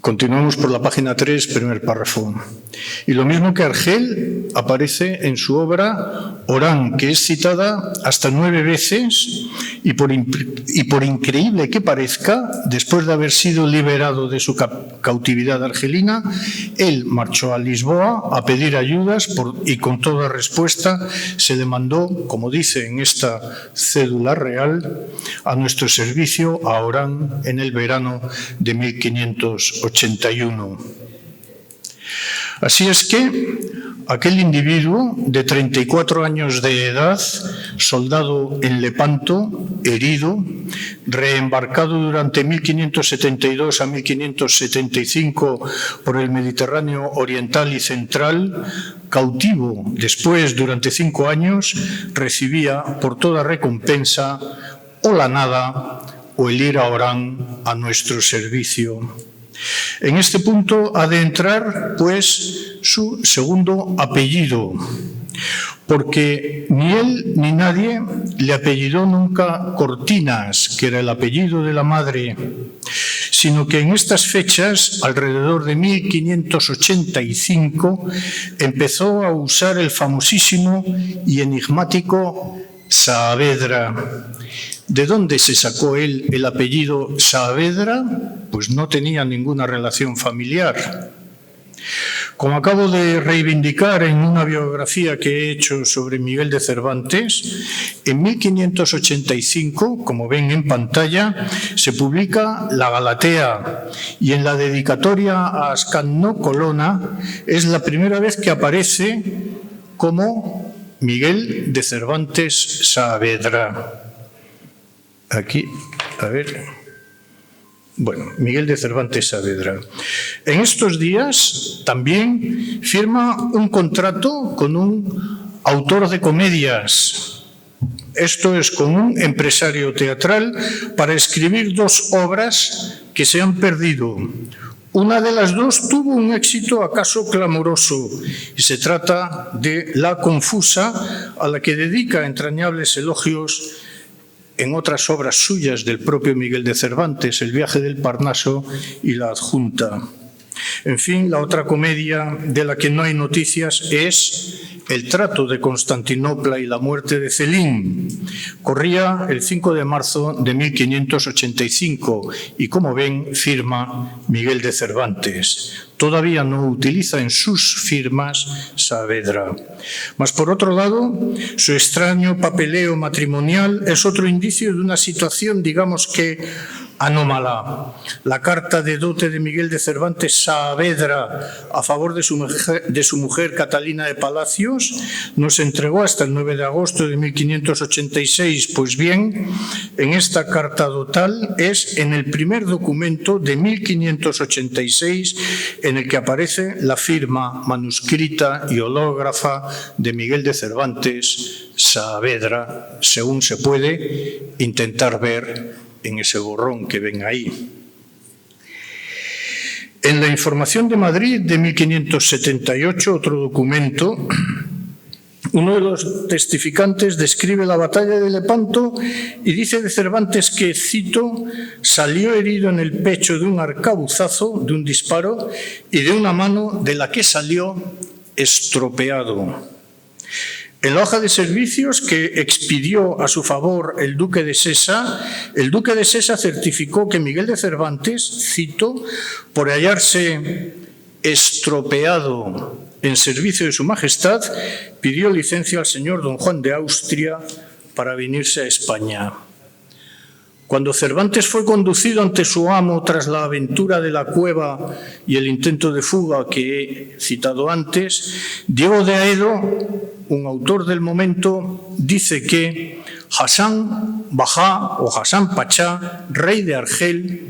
Continuamos por la página 3, primer párrafo. Y lo mismo que Argel aparece en su obra Orán, que es citada hasta 9 veces y por increíble que parezca, después de haber sido liberado de su cautividad argelina, él marchó a Lisboa a pedir ayudas y con toda respuesta se le mandó, como dice en esta cédula real, a nuestro servicio a Orán en el verano de 1581. Así es que aquel individuo de 34 años de edad, soldado en Lepanto, herido, reembarcado durante 1572 a 1575 por el Mediterráneo oriental y central, cautivo después durante 5 años, recibía por toda recompensa o la nada o el ir a Orán a nuestro servicio. En este punto ha de entrar, pues, su segundo apellido, porque ni él ni nadie le apellidó nunca Cortinas, que era el apellido de la madre, sino que en estas fechas, alrededor de 1585, empezó a usar el famosísimo y enigmático Saavedra. ¿De dónde se sacó él el apellido Saavedra? Pues no tenía ninguna relación familiar. Como acabo de reivindicar en una biografía que he hecho sobre Miguel de Cervantes, en 1585, como ven en pantalla, se publica La Galatea y en la dedicatoria a Ascanio Colonna es la primera vez que aparece como Miguel de Cervantes Saavedra. Aquí, a ver... Bueno, Miguel de Cervantes Saavedra. En estos días también firma un contrato con un autor de comedias. Esto es, con un empresario teatral para escribir 2 obras que se han perdido. Una de las 2 tuvo un éxito acaso clamoroso y se trata de La Confusa, a la que dedica entrañables elogios en otras obras suyas del propio Miguel de Cervantes, El viaje del Parnaso y La Adjunta. En fin, la otra comedia de la que no hay noticias es El trato de Constantinopla y la muerte de Celín. Corría el 5 de marzo de 1585 y, como ven, firma Miguel de Cervantes. Todavía no utiliza en sus firmas Saavedra. Mas, por otro lado, su extraño papeleo matrimonial es otro indicio de una situación, digamos que, anómala. La carta de dote de Miguel de Cervantes Saavedra a favor de su mujer Catalina de Palacios no se entregó hasta el 9 de agosto de 1586. Pues bien, en esta carta dotal es en el primer documento de 1586 en el que aparece la firma manuscrita y hológrafa de Miguel de Cervantes Saavedra, según se puede intentar ver en ese borrón que ven ahí. En la Información de Madrid de 1578, otro documento, uno de los testificantes describe la batalla de Lepanto y dice de Cervantes que, cito, salió herido en el pecho de un arcabuzazo, de un disparo, y de una mano de la que salió estropeado. En la hoja de servicios que expidió a su favor el duque de Sesa certificó que Miguel de Cervantes, cito, por hallarse estropeado en servicio de su majestad, pidió licencia al señor don Juan de Austria para venirse a España. Cuando Cervantes fue conducido ante su amo tras la aventura de la cueva y el intento de fuga que he citado antes, Diego de Aedo, un autor del momento, dice que Hassan Bajá o Hassan Pachá, rey de Argel,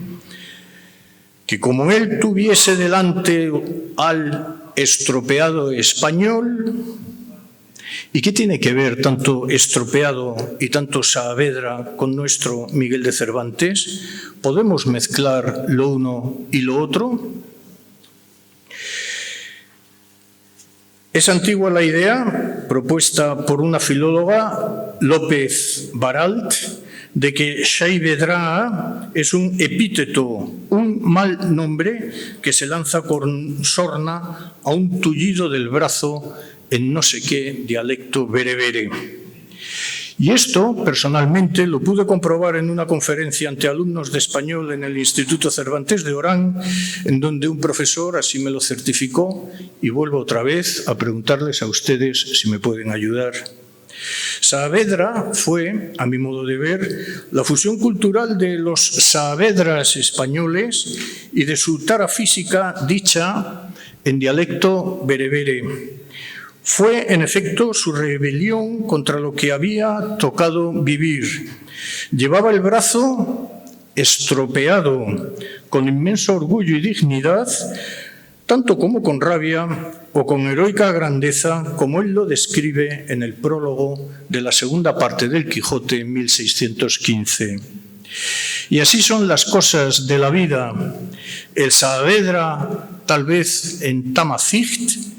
que como él tuviese delante al estropeado español. ¿Y qué tiene que ver tanto estropeado y tanto Saavedra con nuestro Miguel de Cervantes? ¿Podemos mezclar lo uno y lo otro? Es antigua la idea, propuesta por una filóloga, López Baralt, de que Saavedra es un epíteto, un mal nombre que se lanza con sorna a un tullido del brazo en no sé qué dialecto berebere. Y esto, personalmente, lo pude comprobar en una conferencia ante alumnos de español en el Instituto Cervantes de Orán, en donde un profesor así me lo certificó, y vuelvo otra vez a preguntarles a ustedes si me pueden ayudar. Saavedra fue, a mi modo de ver, la fusión cultural de los Saavedras españoles y de su tara física dicha en dialecto berebere. Fue, en efecto, su rebelión contra lo que había tocado vivir. Llevaba el brazo estropeado, con inmenso orgullo y dignidad, tanto como con rabia o con heroica grandeza, como él lo describe en el prólogo de la segunda parte del Quijote en 1615. Y así son las cosas de la vida. El Saavedra, tal vez en Tamazight,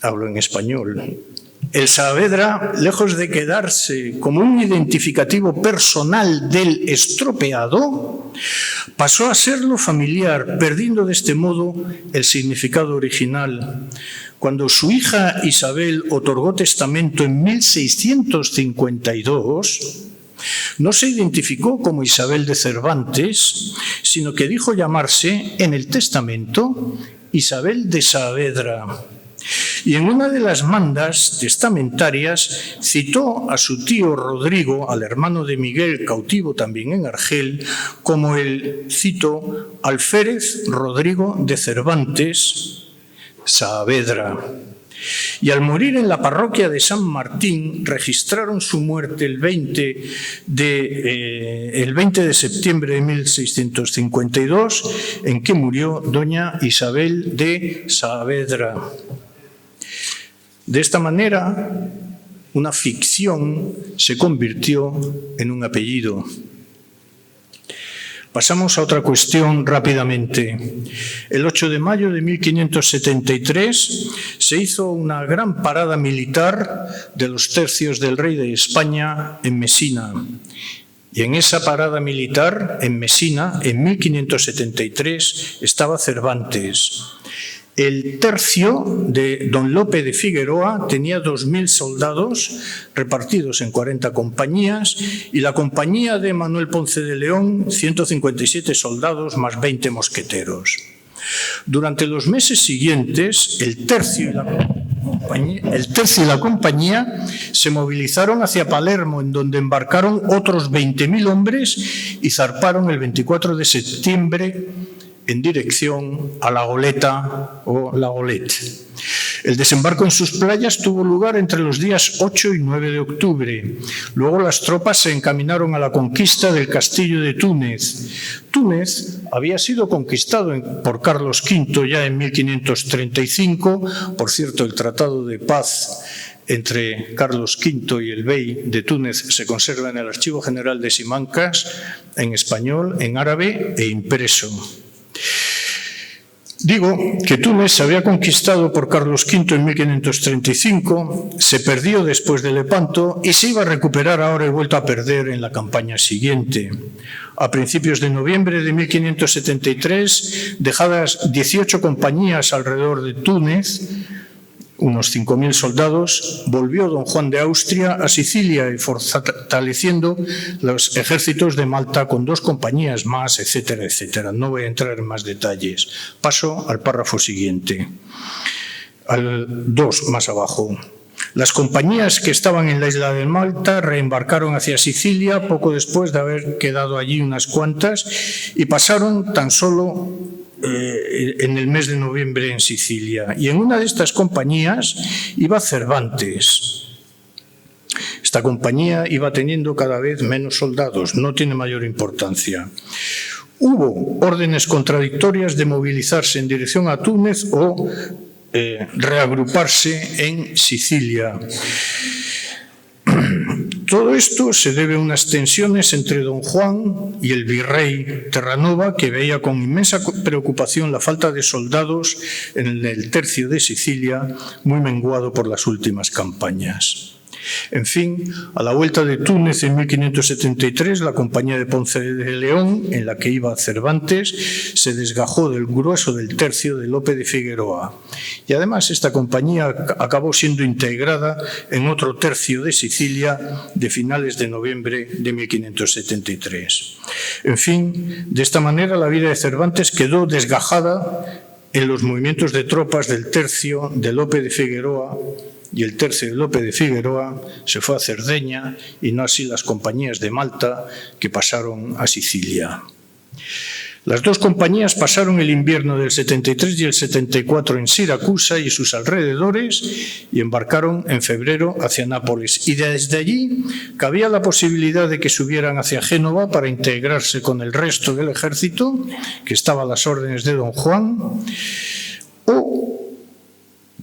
hablo en español. El Saavedra, lejos de quedarse como un identificativo personal del estropeado, pasó a serlo familiar, perdiendo de este modo el significado original. Cuando su hija Isabel otorgó testamento en 1652, no se identificó como Isabel de Cervantes, sino que dijo llamarse en el testamento Isabel de Saavedra. Y en una de las mandas testamentarias citó a su tío Rodrigo, al hermano de Miguel, cautivo también en Argel, como el, cito, alférez Rodrigo de Cervantes Saavedra. Y al morir en la parroquia de San Martín, registraron su muerte el 20 de septiembre de 1652, en que murió doña Isabel de Saavedra. De esta manera, una ficción se convirtió en un apellido. Pasamos a otra cuestión rápidamente. El 8 de mayo de 1573 se hizo una gran parada militar de los tercios del rey de España en Mesina. Y en esa parada militar en Mesina, en 1573, estaba Cervantes. El tercio de don Lope de Figueroa tenía 2.000 soldados repartidos en 40 compañías y la compañía de Manuel Ponce de León 157 soldados más 20 mosqueteros. Durante los meses siguientes, el tercio y la compañía se movilizaron hacia Palermo, en donde embarcaron otros 20.000 hombres y zarparon el 24 de septiembre en dirección a La Goleta o La Golette. El desembarco en sus playas tuvo lugar entre los días 8 y 9 de octubre. Luego las tropas se encaminaron a la conquista del castillo de Túnez. Túnez había sido conquistado por Carlos V ya en 1535. Por cierto, el tratado de paz entre Carlos V y el bey de Túnez se conserva en el Archivo General de Simancas, en español, en árabe e impreso. Digo que Túnez se había conquistado por Carlos V en 1535, se perdió después de Lepanto y se iba a recuperar ahora y vuelto a perder en la campaña siguiente. A principios de noviembre de 1573, dejadas 18 compañías alrededor de Túnez, unos 5.000 soldados, volvió don Juan de Austria a Sicilia y fortaleciendo los ejércitos de Malta con 2 compañías más, etcétera, etcétera. No voy a entrar en más detalles. Paso al párrafo siguiente, al 2 más abajo. Las compañías que estaban en la isla de Malta reembarcaron hacia Sicilia poco después de haber quedado allí unas cuantas y pasaron tan solo en el mes de noviembre en Sicilia. Y en una de estas compañías iba Cervantes. Esta compañía iba teniendo cada vez menos soldados, no tiene mayor importancia. Hubo órdenes contradictorias de movilizarse en dirección a Túnez o reagruparse en Sicilia. Todo esto se debe a unas tensiones entre don Juan y el virrey Terranova, que veía con inmensa preocupación la falta de soldados en el tercio de Sicilia, muy menguado por las últimas campañas. En fin, a la vuelta de Túnez en 1573, la compañía de Ponce de León, en la que iba Cervantes, se desgajó del grueso del tercio de Lope de Figueroa. Y además esta compañía acabó siendo integrada en otro tercio de Sicilia de finales de noviembre de 1573. En fin, de esta manera la vida de Cervantes quedó desgajada en los movimientos de tropas del tercio de Lope de Figueroa, y el tercio de Lope de Figueroa se fue a Cerdeña y no así las compañías de Malta que pasaron a Sicilia. Las 2 compañías pasaron el invierno del 73 y el 74 en Siracusa y sus alrededores y embarcaron en febrero hacia Nápoles. Y desde allí cabía la posibilidad de que subieran hacia Génova para integrarse con el resto del ejército, que estaba a las órdenes de don Juan, o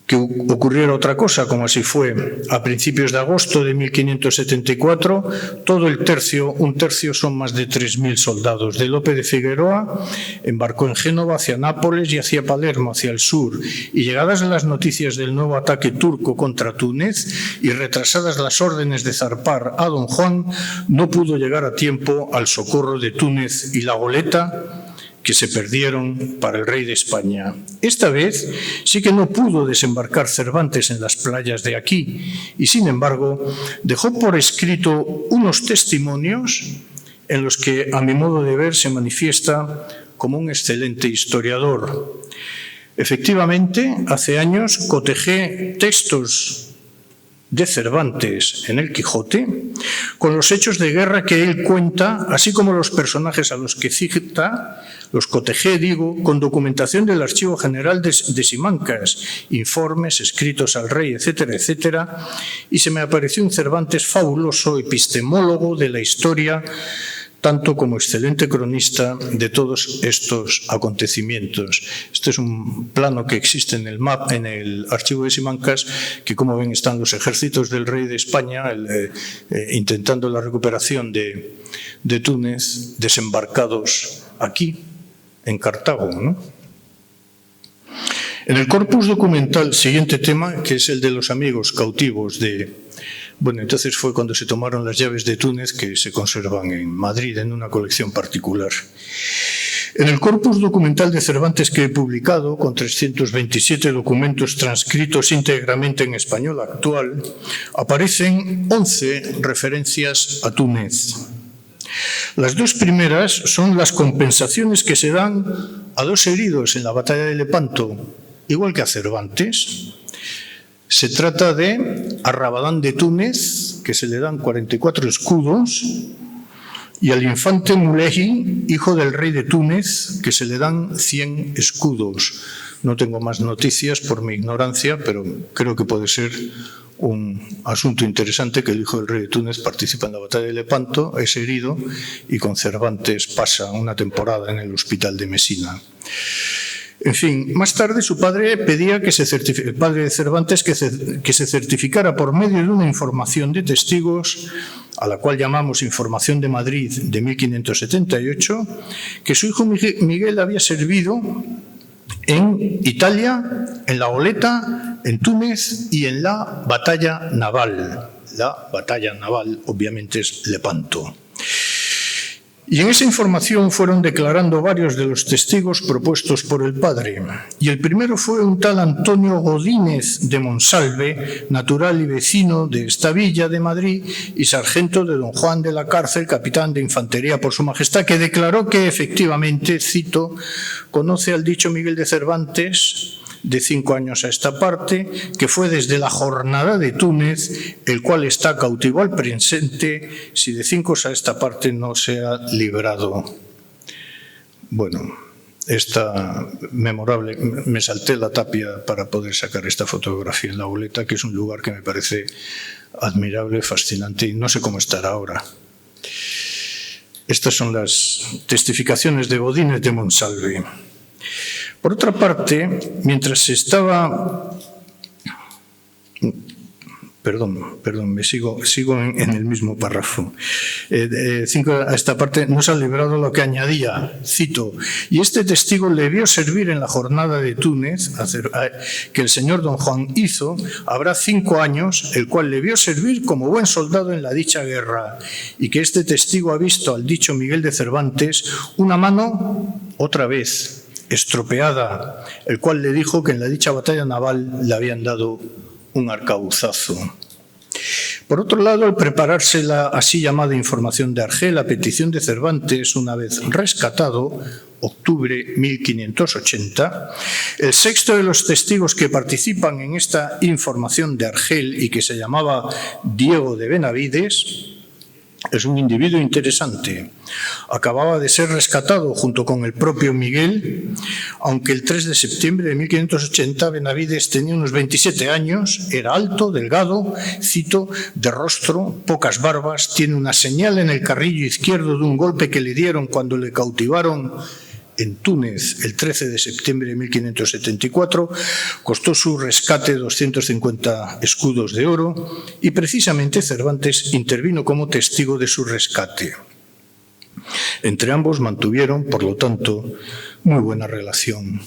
que ocurriera otra cosa, como así fue. A principios de agosto de 1574, todo el tercio, un tercio son más de 3.000 soldados de Lope de Figueroa, embarcó en Génova hacia Nápoles y hacia Palermo, hacia el sur. Y llegadas las noticias del nuevo ataque turco contra Túnez y retrasadas las órdenes de zarpar a don Juan, no pudo llegar a tiempo al socorro de Túnez y La Goleta, que se perdieron para el rey de España. Esta vez sí que no pudo desembarcar Cervantes en las playas de aquí y, sin embargo, dejó por escrito unos testimonios en los que, a mi modo de ver, se manifiesta como un excelente historiador. Efectivamente, hace años cotejé textos de Cervantes en el Quijote con los hechos de guerra que él cuenta, así como los personajes a los que cita, los cotejé, digo, con documentación del Archivo General de Simancas, informes, escritos al rey, etcétera, etcétera, y se me apareció un Cervantes fabuloso, epistemólogo de la historia, tanto como excelente cronista de todos estos acontecimientos. Este es un plano que existe en el Archivo de Simancas, que, como ven, están los ejércitos del rey de España intentando la recuperación de Túnez, desembarcados aquí, en Cartago, ¿no? En el corpus documental, siguiente tema, que es el de los amigos cautivos Bueno, entonces fue cuando se tomaron las llaves de Túnez, que se conservan en Madrid en una colección particular. En el corpus documental de Cervantes que he publicado, con 327 documentos transcritos íntegramente en español actual, aparecen 11 referencias a Túnez. Las dos primeras son las compensaciones que se dan a 2 heridos en la batalla de Lepanto, igual que a Cervantes. Se trata de a Rabadán de Túnez, que se le dan 44 escudos, y al infante Mulehi, hijo del rey de Túnez, que se le dan 100 escudos. No tengo más noticias por mi ignorancia, pero creo que puede ser un asunto interesante que el hijo del rey de Túnez participa en la batalla de Lepanto, es herido y con Cervantes pasa una temporada en el hospital de Mesina. En fin, más tarde su padre pedía que el padre de Cervantes que se certificara por medio de una información de testigos, a la cual llamamos Información de Madrid de 1578, que su hijo Miguel había servido en Italia, en la Goleta, en Túnez y en la batalla naval. La batalla naval, obviamente, es Lepanto. Y en esa información fueron declarando varios de los testigos propuestos por el padre. Y el primero fue un tal Antonio Godínez de Monsalve, natural y vecino de esta villa de Madrid y sargento de don Juan de la Cárcel, capitán de infantería por su majestad, que declaró que efectivamente, cito, conoce al dicho Miguel de Cervantes de 5 años a esta parte, que fue desde la jornada de Túnez, el cual está cautivo al presente, si de 5 a esta parte no se ha librado. Bueno, esta memorable, me salté la tapia para poder sacar esta fotografía en la Goleta, que es un lugar que me parece admirable, fascinante, y no sé cómo estará ahora. Estas son las testificaciones de Godínez de Monsalve. Por otra parte, mientras se estaba... Perdón, me sigo en el mismo párrafo. 5 a esta parte no se ha librado lo que añadía, cito, y este testigo le vio servir en la jornada de Túnez, que el señor don Juan hizo, habrá 5 años, el cual le vio servir como buen soldado en la dicha guerra, y que este testigo ha visto al dicho Miguel de Cervantes una mano, otra vez, estropeada, el cual le dijo que en la dicha batalla naval le habían dado un arcabuzazo. Por otro lado, al prepararse la así llamada información de Argel, a petición de Cervantes, una vez rescatado, octubre 1580, el sexto de los testigos que participan en esta información de Argel y que se llamaba Diego de Benavides, es un individuo interesante. Acababa de ser rescatado junto con el propio Miguel, aunque el 3 de septiembre de 1580 Benavides tenía unos 27 años, era alto, delgado, cito, de rostro, pocas barbas, tiene una señal en el carrillo izquierdo de un golpe que le dieron cuando le cautivaron en Túnez el 13 de septiembre de 1574, costó su rescate 250 escudos de oro y precisamente Cervantes intervino como testigo de su rescate. Entre ambos mantuvieron, por lo tanto, muy buena relación.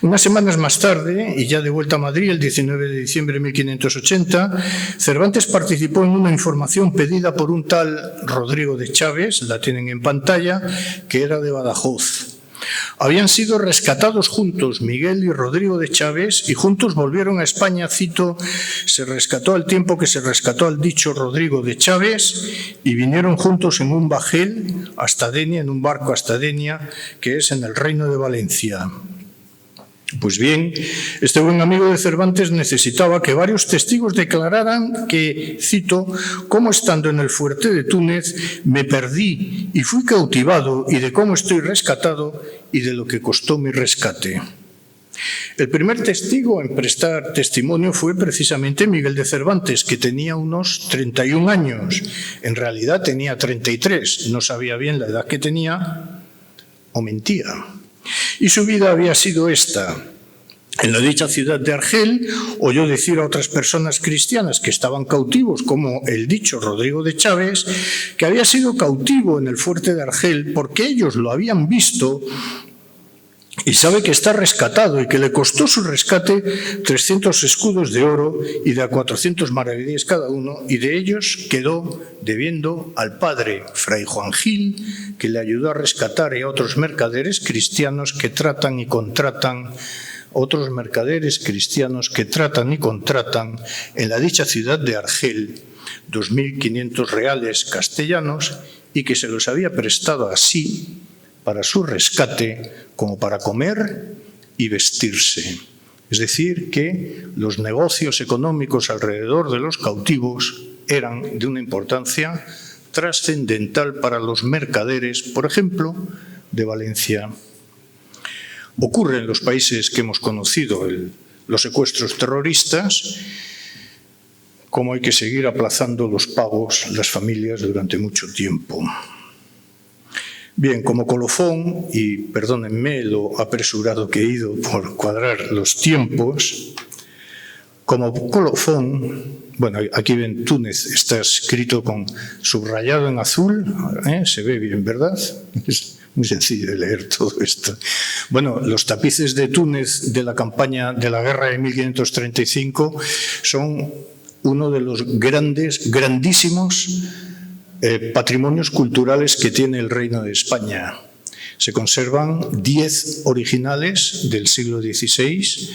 Unas semanas más tarde, y ya de vuelta a Madrid, el 19 de diciembre de 1580, Cervantes participó en una información pedida por un tal Rodrigo de Chávez, la tienen en pantalla, que era de Badajoz. Habían sido rescatados juntos Miguel y Rodrigo de Chávez y juntos volvieron a España, cito, se rescató al tiempo que se rescató al dicho Rodrigo de Chávez y vinieron juntos en un bajel hasta Denia, en un barco hasta Denia, que es en el Reino de Valencia. Pues bien, este buen amigo de Cervantes necesitaba que varios testigos declararan que, cito, cómo estando en el fuerte de Túnez me perdí y fui cautivado y de cómo estoy rescatado y de lo que costó mi rescate. El primer testigo en prestar testimonio fue precisamente Miguel de Cervantes, que tenía unos 31 años. En realidad tenía 33, no sabía bien la edad que tenía o mentía. Y su vida había sido esta. En la dicha ciudad de Argel oyó decir a otras personas cristianas que estaban cautivos, como el dicho Rodrigo de Chávez, que había sido cautivo en el fuerte de Argel porque ellos lo habían visto y sabe que está rescatado y que le costó su rescate 300 escudos de oro y de a 400 maravedíes cada uno, y de ellos quedó debiendo al padre Fray Juan Gil, que le ayudó a rescatar, y a otros mercaderes cristianos que tratan y contratan en la dicha ciudad de Argel 2.500 reales castellanos y que se los había prestado así para su rescate como para comer y vestirse. Es decir, que los negocios económicos alrededor de los cautivos eran de una importancia trascendental para los mercaderes, por ejemplo, de Valencia. Ocurre en los países que hemos conocido los secuestros terroristas, como hay que seguir aplazando los pagos las familias durante mucho tiempo. Bien, como colofón, y perdónenme lo apresurado que he ido por cuadrar los tiempos, como colofón, bueno, aquí ven Túnez, está escrito con subrayado en azul, se ve bien, ¿verdad? Es muy sencillo de leer todo esto. Bueno, los tapices de Túnez de la campaña de la guerra de 1535 son uno de los grandísimos patrimonios culturales que tiene el Reino de España. Se conservan 10 originales del siglo XVI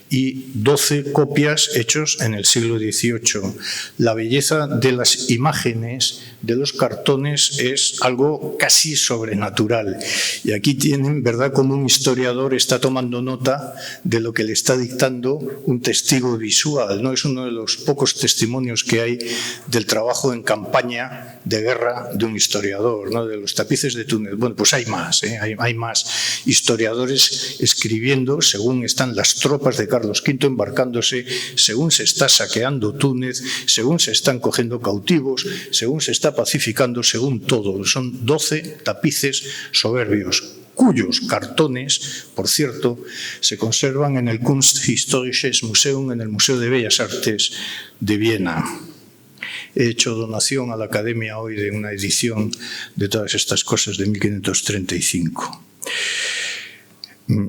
y 12 copias hechos en el siglo XVIII. La belleza de las imágenes, de los cartones, es algo casi sobrenatural. Y aquí tienen, ¿verdad?, como un historiador está tomando nota de lo que le está dictando un testigo visual, ¿no? Es uno de los pocos testimonios que hay del trabajo en campaña de guerra de un historiador, ¿no? De los tapices de Túnez. Bueno, pues hay más, hay más historiadores escribiendo según están las tropas de Carlos V embarcándose, según se está saqueando Túnez, según se están cogiendo cautivos, según se está pacificando, según todo. Son 12 tapices soberbios, cuyos cartones, por cierto, se conservan en el Kunsthistorisches Museum, en el Museo de Bellas Artes de Viena. He hecho donación a la Academia hoy de una edición de todas estas cosas de 1535.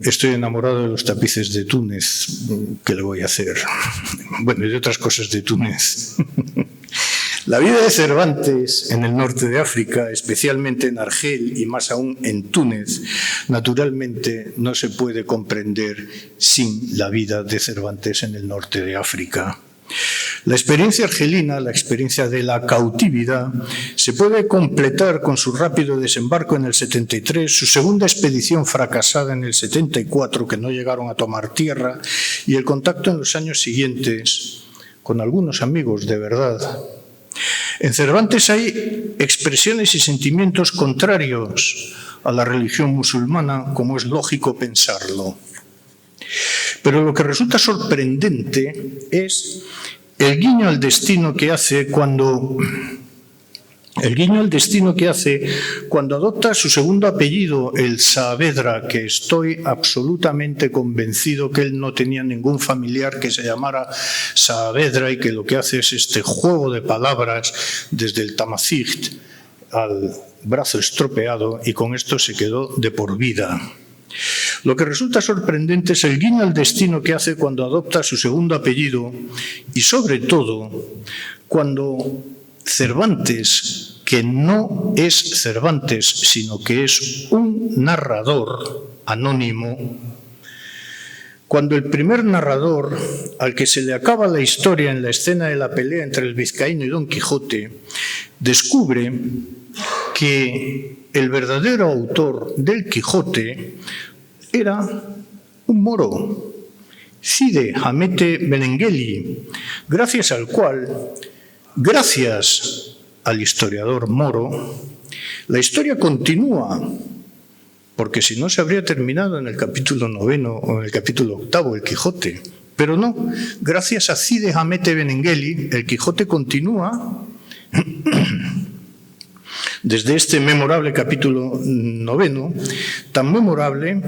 Estoy enamorado de los tapices de Túnez. ¿Qué le voy a hacer? Bueno, y de otras cosas de Túnez. La vida de Cervantes en el norte de África, especialmente en Argel y más aún en Túnez, naturalmente no se puede comprender sin la vida de Cervantes en el norte de África. La experiencia argelina, la experiencia de la cautividad, se puede completar con su rápido desembarco en el 73, su segunda expedición fracasada en el 74, que no llegaron a tomar tierra, y el contacto en los años siguientes con algunos amigos de verdad. En Cervantes hay expresiones y sentimientos contrarios a la religión musulmana, como es lógico pensarlo. Pero lo que resulta sorprendente es el guiño al destino que hace cuando adopta su segundo apellido, el Saavedra, que estoy absolutamente convencido que él no tenía ningún familiar que se llamara Saavedra y que lo que hace es este juego de palabras desde el Tamazight al brazo estropeado, y con esto se quedó de por vida. Lo que resulta sorprendente es el guiño al destino que hace cuando adopta su segundo apellido y, sobre todo, cuando Cervantes, que no es Cervantes, sino que es un narrador, anónimo, cuando el primer narrador, al que se le acaba la historia en la escena de la pelea entre el vizcaíno y Don Quijote, descubre que el verdadero autor del Quijote era un moro, Cide Hamete Benengeli, gracias al cual, gracias al historiador moro, la historia continúa, porque si no se habría terminado en el capítulo 9 o en el capítulo 8, el Quijote. Pero no, gracias a Cide Hamete Benengeli, el Quijote continúa desde este memorable capítulo 9, tan memorable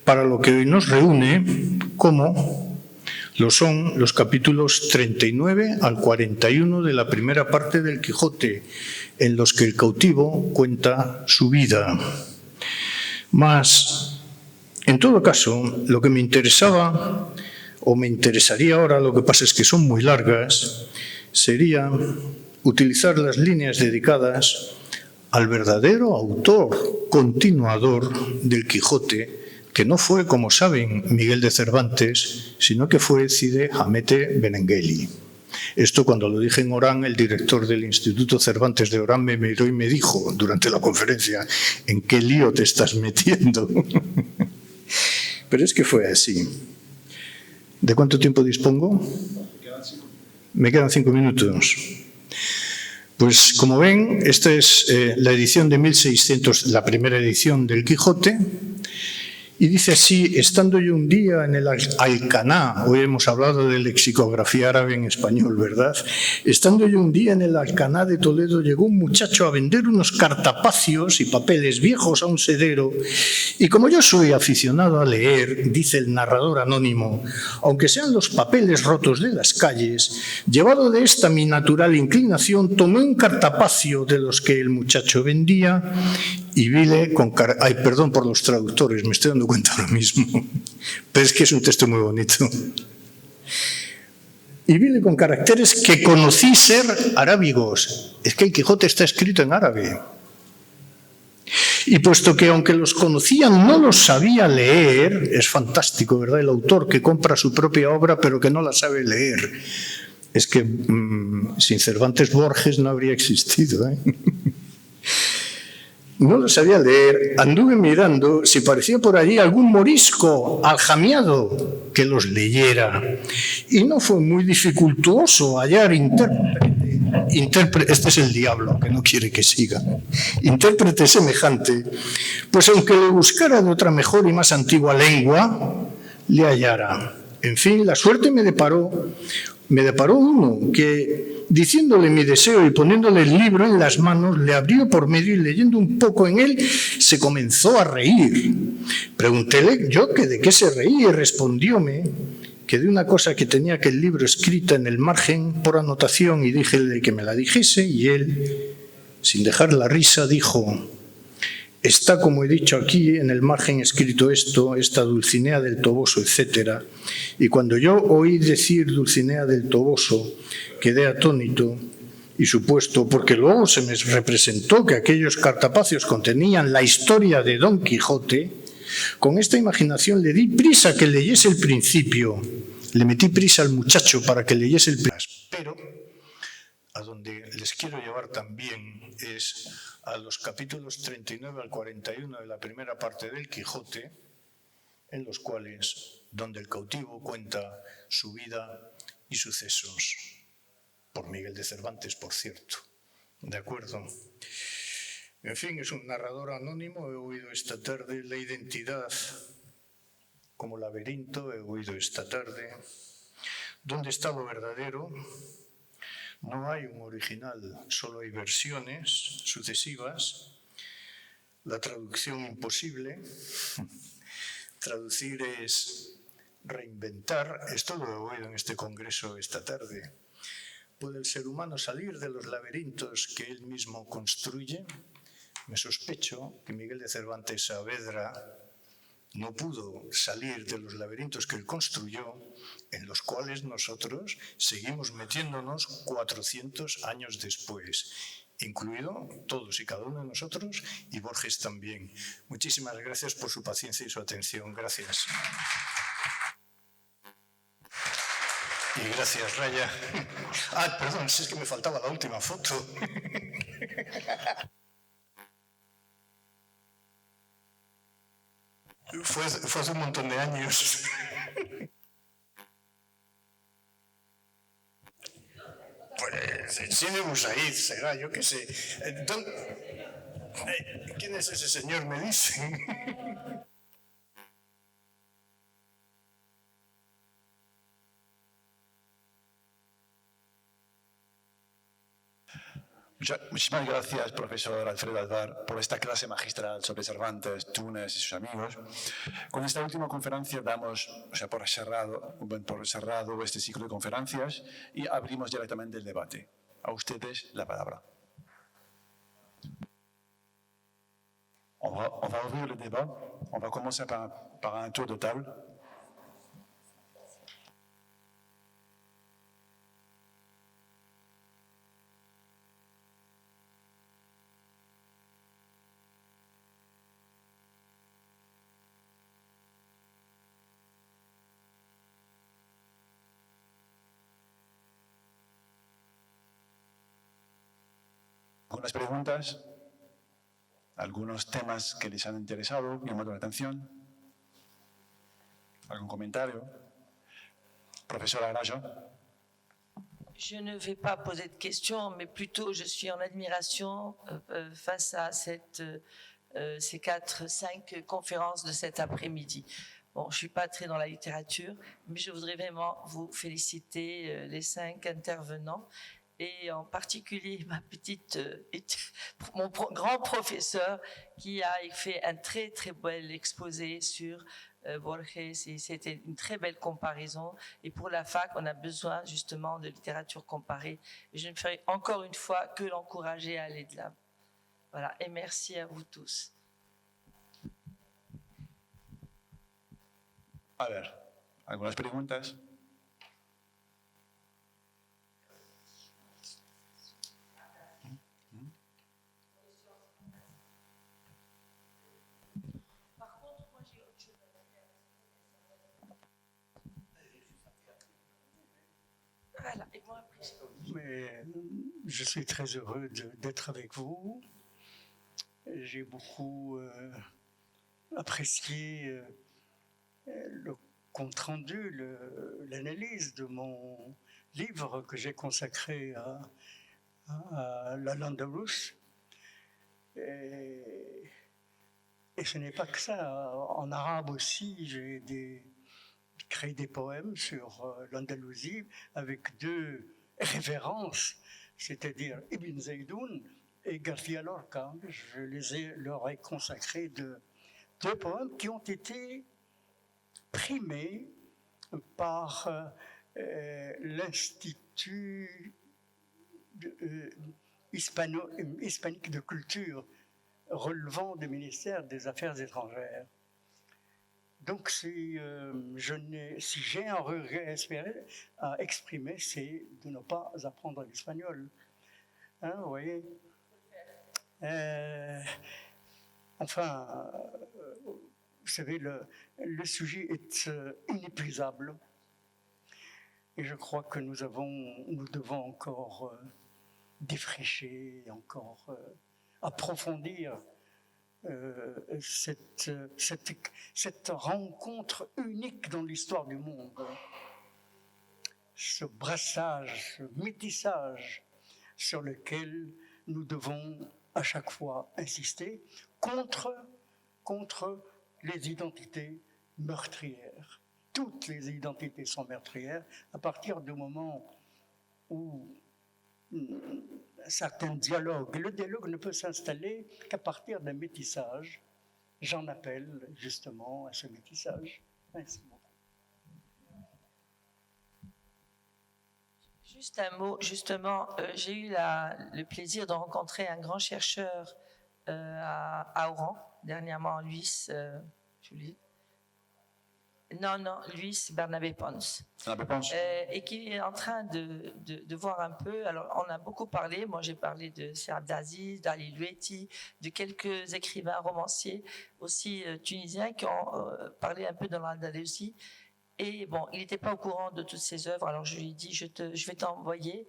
para lo que hoy nos reúne, como lo son los capítulos 39 al 41 de la primera parte del Quijote, en los que el cautivo cuenta su vida. Mas, en todo caso, lo que me interesaba, o me interesaría ahora, lo que pasa es que son muy largas, sería utilizar las líneas dedicadas al verdadero autor, continuador del Quijote, que no fue, como saben, Miguel de Cervantes, sino que fue Cide Hamete Benengeli. Esto, cuando lo dije en Orán, el director del Instituto Cervantes de Orán me miró y me dijo durante la conferencia: ¿en qué lío te estás metiendo? Pero es que fue así. ¿De cuánto tiempo dispongo? Me quedan 5 minutos. Pues como ven, esta es la edición de 1600, la primera edición del Quijote. Y dice así: estando yo un día en el Alcaná, hoy hemos hablado de lexicografía árabe en español, ¿verdad? Estando yo un día en el Alcaná de Toledo, llegó un muchacho a vender unos cartapacios y papeles viejos a un sedero, y como yo soy aficionado a leer, dice el narrador anónimo, aunque sean los papeles rotos de las calles, llevado de esta mi natural inclinación, tomé un cartapacio de los que el muchacho vendía y vile con... Ay, perdón por los traductores, me estoy dando cuenta ahora mismo, pero es que es un texto muy bonito. Y vile con caracteres que conocí ser arábigos. Es que el Quijote está escrito en árabe. Y puesto que aunque los conocían no los sabía leer, es fantástico, ¿verdad? El autor que compra su propia obra pero que no la sabe leer. Es que sin Cervantes Borges no habría existido, ¿eh? No lo sabía leer, anduve mirando si parecía por allí algún morisco aljamiado que los leyera. Y no fue muy dificultuoso hallar intérprete, este es el diablo, que no quiere que siga, intérprete semejante, pues aunque le buscara de otra mejor y más antigua lengua, le hallara. En fin, la suerte me deparó uno que, diciéndole mi deseo y poniéndole el libro en las manos, le abrió por medio y leyendo un poco en él, se comenzó a reír. Preguntéle yo que de qué se reía y respondióme que de una cosa que tenía aquel libro escrita en el margen por anotación, y díjele que me la dijese, y él, sin dejar la risa, dijo: está, como he dicho aquí, en el margen escrito esto, esta Dulcinea del Toboso, etc. Y cuando yo oí decir Dulcinea del Toboso, quedé atónito y supuesto, porque luego se me representó que aquellos cartapacios contenían la historia de Don Quijote. Con esta imaginación le di prisa que leyese el principio. Le metí prisa al muchacho para que leyese el principio. Pero a donde les quiero llevar también es a los capítulos 39 al 41 de la primera parte del Quijote, en los cuales, donde el cautivo cuenta su vida y sucesos, por Miguel de Cervantes, por cierto. ¿De acuerdo? En fin, es un narrador anónimo. He oído esta tarde la identidad como laberinto, he oído esta tarde. ¿Dónde está lo verdadero? No hay un original, solo hay versiones sucesivas. La traducción imposible. Traducir es reinventar. Esto lo he oído en este congreso esta tarde. ¿Puede el ser humano salir de los laberintos que él mismo construye? Me sospecho que Miguel de Cervantes Saavedra no pudo salir de los laberintos que él construyó, en los cuales nosotros seguimos metiéndonos 400 años después. incluido todos y cada uno de nosotros, y Borges también. Muchísimas gracias por su paciencia y su atención. Gracias. Y gracias, Raya. Ah, perdón, si es que me faltaba la última foto. Fue hace un montón de años. Pues Sidi Bouzid será, yo qué sé. ¿Quién es ese señor? Me dicen.
Muchísimas gracias, profesor Alfredo Alvar, por esta clase magistral sobre Cervantes, Túnez y sus amigos. Con esta última conferencia damos por cerrado este ciclo de conferencias y abrimos directamente el debate. A ustedes la palabra. On va ouvrir le débat. On va commencer par un tour de table. Algunas preguntas, algunos temas que les han interesado, llamado la atención. ¿Algún comentario? Profesora Arajo.
Je ne vais pas poser de questions, mais plutôt je suis en admiration face à ces 4-5 conférences de cet après-midi. Bon, je ne suis pas très dans la littérature, mais je voudrais vraiment vous féliciter les 5 intervenants. Et en particulier mon grand professeur qui a fait un très très bel exposé sur Borges, et c'était une très belle comparaison. Et pour la fac, on a besoin justement de littérature comparée. Et je ne ferai encore une fois que l'encourager à aller de l'avant. Voilà, et merci à vous tous.
A ver, algunas preguntas.
Voilà, et moi après.
Mais je suis très heureux d'être avec vous. J'ai beaucoup apprécié le compte-rendu, l'analyse de mon livre que j'ai consacré à l'Al-Andalus. Et ce n'est pas que ça. En arabe aussi, j'ai créé des poèmes sur l'Andalousie avec 2 références, c'est-à-dire Ibn Zaydoun et García Lorca. Leur ai consacré 2 poèmes qui ont été primés par l'Institut hispanique de culture relevant du ministère des Affaires étrangères. Donc, si j'ai un regret à exprimer, c'est de ne pas apprendre l'espagnol. Hein, vous voyez enfin, vous savez, le sujet est inépuisable. Et je crois que nous devons encore défricher, encore approfondir cette rencontre unique dans l'histoire du monde, ce brassage, ce métissage sur lequel nous devons à chaque fois insister contre les identités meurtrières. Toutes les identités sont meurtrières à partir du moment où certains dialogues. Le dialogue ne peut s'installer qu'à partir d'un métissage. J'en appelle justement à ce métissage. Merci beaucoup.
Juste un mot, justement, j'ai eu le plaisir de rencontrer un grand chercheur à Oran, dernièrement, Luis, Non, non, lui, c'est Bernabé Pons.
Bernabé Pons.
Et qui est en train de voir un peu. Alors, on a beaucoup parlé. Moi, j'ai parlé de Sir Abdelaziz, d'Ali Loueti, de quelques écrivains, romanciers, aussi tunisiens, qui ont parlé un peu de l'Andalousie. Et bon, il n'était pas au courant de toutes ces œuvres. Alors, je lui ai dit, je vais t'envoyer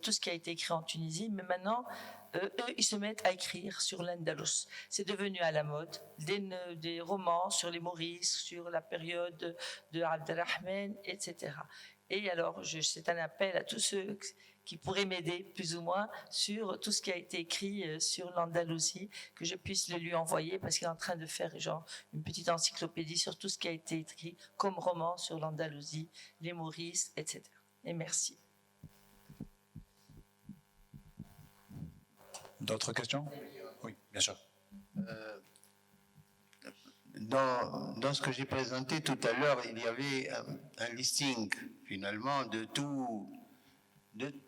tout ce qui a été écrit en Tunisie, mais maintenant, eux, ils se mettent à écrire sur l'Andalous. C'est devenu à la mode, des romans sur les Maurices, sur la période de Abdelrahman, etc. Et alors, c'est un appel à tous ceux qui pourraient m'aider, plus ou moins, sur tout ce qui a été écrit sur l'Andalousie, que je puisse le lui envoyer, parce qu'il est en train de faire genre une petite encyclopédie sur tout ce qui a été écrit comme roman sur l'Andalousie, les Maurices, etc. Et merci.
D'autres questions? Oui, bien sûr.
Dans ce que j'ai présenté tout à l'heure, il y avait un listing, finalement, de tout,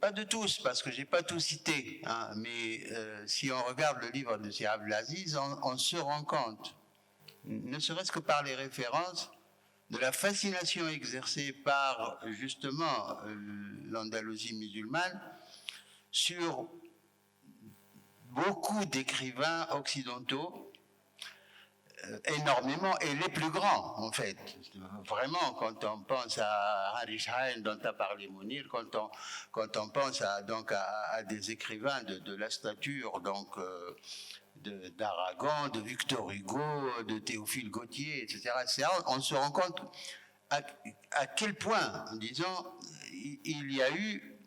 pas de tous, parce que je n'ai pas tout cité, hein, mais si on regarde le livre de Sir Abdelaziz, on se rend compte, ne serait-ce que par les références, de la fascination exercée par, justement, l'Andalousie musulmane sur beaucoup d'écrivains occidentaux, énormément, et les plus grands, en fait. Vraiment, quand on pense à Harish Hain, dont a parlé Mounir, quand on pense à des écrivains de la stature, donc d'Aragon, de Victor Hugo, de Théophile Gautier, etc., on se rend compte à quel point, disons, il y a eu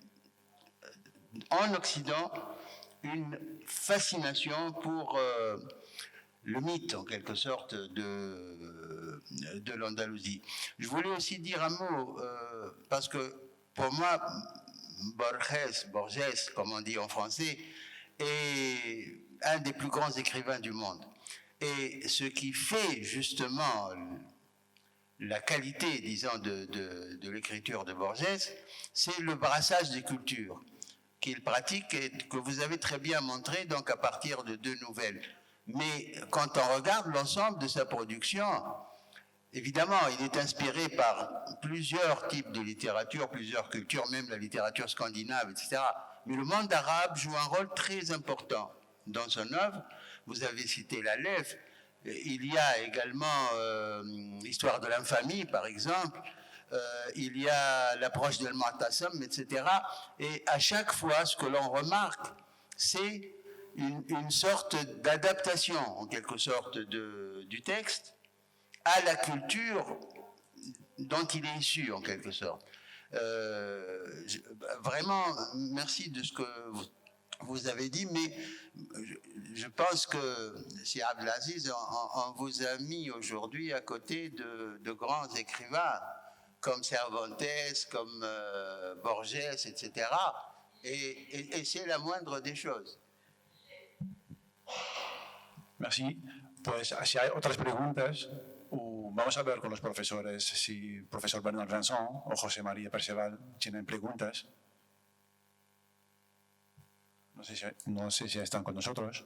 en Occident une fascination pour le mythe, en quelque sorte, de l'Andalousie. Je voulais aussi dire un mot, parce que pour moi, Borges, comme on dit en français, est un des plus grands écrivains du monde. Et ce qui fait justement la qualité, disons, de l'écriture de Borges, c'est le brassage des cultures qu'il pratique et que vous avez très bien montré, donc à partir de 2 nouvelles. Mais quand on regarde l'ensemble de sa production, évidemment, il est inspiré par plusieurs types de littérature, plusieurs cultures, même la littérature scandinave, etc. Mais le monde arabe joue un rôle très important dans son œuvre. Vous avez cité l'Aleph. Il y a également l'histoire de l'infamie, par exemple. Il y a l'approche de Al-Mu'tasim, etc. Et à chaque fois, ce que l'on remarque, c'est une sorte d'adaptation, en quelque sorte, du texte à la culture dont il est issu, en quelque sorte. Vraiment, merci de ce que vous avez dit, mais je pense que si Abdelaziz, on vous a mis aujourd'hui à côté de grands écrivains, comme Cervantes, comme Borges, etc. Et c'est la moindre des choses.
Merci. Pues si hay otras preguntas, vamos a ver con los profesores si el profesor Bernard Vincent o José María Perceval tienen preguntas. No sé si están con nosotros.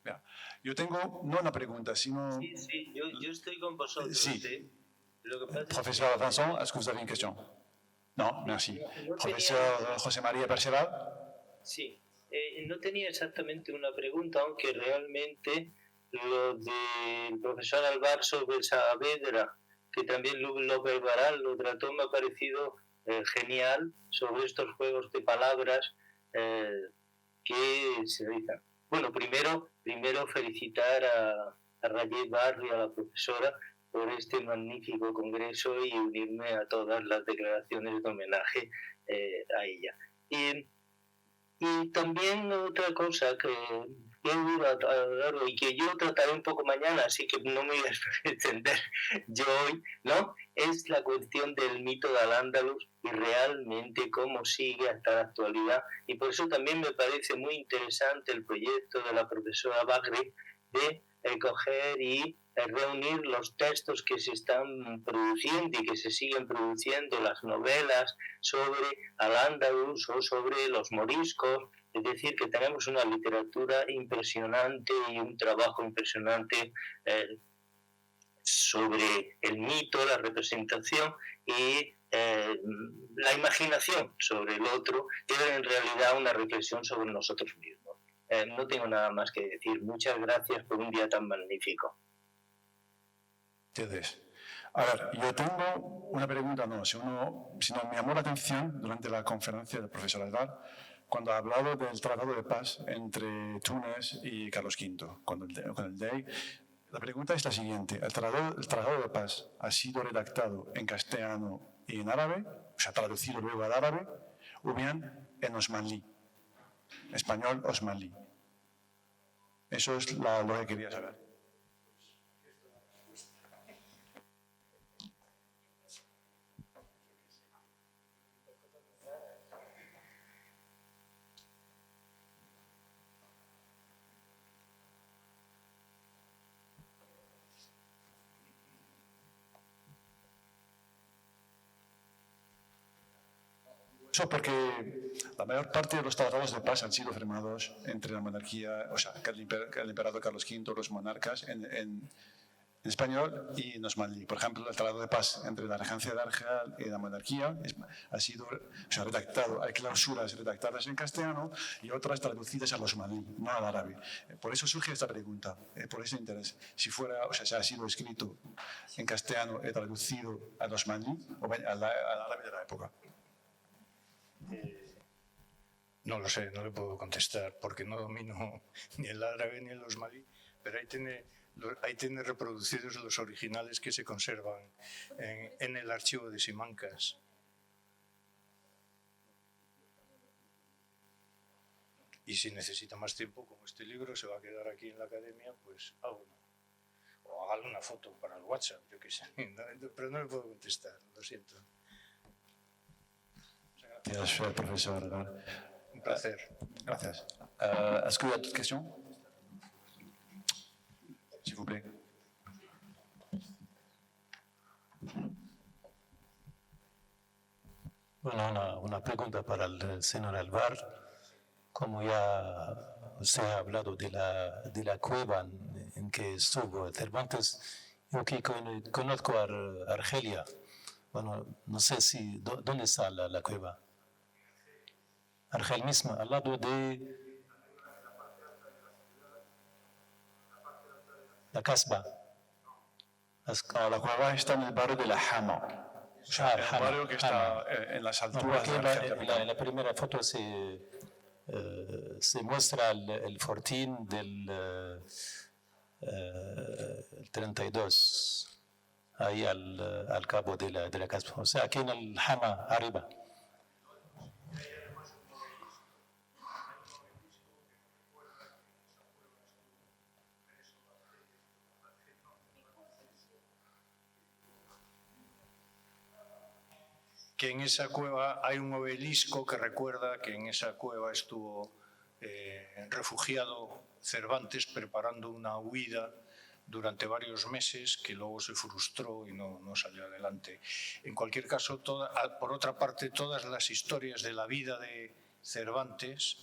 Bien. Yo tengo no una pregunta, sino...
Sí, yo estoy con vosotros.
Sí.
Lo que pasa
Professeur Vincent, est-ce que vous avez une question? Non, merci. Professeur José María Perceval?
Sí, no tenía exactamente una pregunta, aunque realmente lo del profesor Alvar sobre Saavedra, que también López Barral lo trató, me ha parecido genial sobre estos juegos de palabras que se realizan. Bueno, primero felicitar a Rayet Barri, a la profesora, por este magnífico congreso y unirme a todas las declaraciones de homenaje a ella. Y también otra cosa que he oído hablar y que yo trataré un poco mañana, así que no me voy a extender yo hoy, ¿no? Es la cuestión del mito de Al-Ándalus y realmente cómo sigue hasta la actualidad. Y por eso también me parece muy interesante el proyecto de la profesora Bagri de coger y reunir los textos que se están produciendo y que se siguen produciendo, las novelas sobre Al-Ándalus o sobre los moriscos. Es decir, que tenemos una literatura impresionante y un trabajo impresionante sobre el mito, la representación y la imaginación sobre el otro, era en realidad una reflexión sobre nosotros mismos. No tengo nada más que decir. Muchas gracias por un día tan magnífico.
Ustedes. A ver, yo tengo una pregunta, sino me llamó la atención durante la conferencia del profesor Alvar cuando ha hablado del Tratado de Paz entre Túnez y Carlos V, con el DEI. La pregunta es la siguiente: ¿el Tratado de Paz ha sido redactado en castellano y en árabe, o sea, traducido luego al árabe, o bien en osmanlí, español osmanlí? Eso es lo que quería saber. Eso porque la mayor parte de los tratados de paz han sido firmados entre la monarquía, o sea, el emperador Carlos V, los monarcas, en español y en osmanlí. Por ejemplo, el Tratado de Paz entre la regencia de Argel y la monarquía ha sido redactado, hay cláusulas redactadas en castellano y otras traducidas al osmanlí, no al árabe. Por eso surge esta pregunta, por ese interés. Si ha sido escrito en castellano y traducido al osmanlí o al árabe de la época.
No lo sé, no le puedo contestar porque no domino ni el árabe ni el osmanlí, pero ahí tiene reproducidos los originales que se conservan en el archivo de Simancas. Y si necesita más tiempo, como este libro se va a quedar aquí en la academia, pues o hágale una foto para el WhatsApp, yo qué sé, pero no le puedo contestar, lo siento.
Gracias, profesor.
Un placer.
Gracias. Est-ce qu'il y a d'autres questions? S'il vous plaît.
Bueno, una pregunta para el señor Alvar. Como ya se ha hablado de la cueva en que estuvo Cervantes, yo que conozco Argelia. Bueno, no sé ¿dónde está la cueva? Argel misma, al lado de la Casbah.
La cueva está en el barrio de la Hama. O sea, el barrio que está en las alturas de Argel.
En la primera foto se muestra el fortín del 32, ahí al cabo de la Casbah. O sea, aquí en el Hama, arriba.
Que en esa cueva hay un obelisco que recuerda que en esa cueva estuvo refugiado Cervantes preparando una huida durante varios meses que luego se frustró y no salió adelante. En cualquier caso, por otra parte, todas las historias de la vida de Cervantes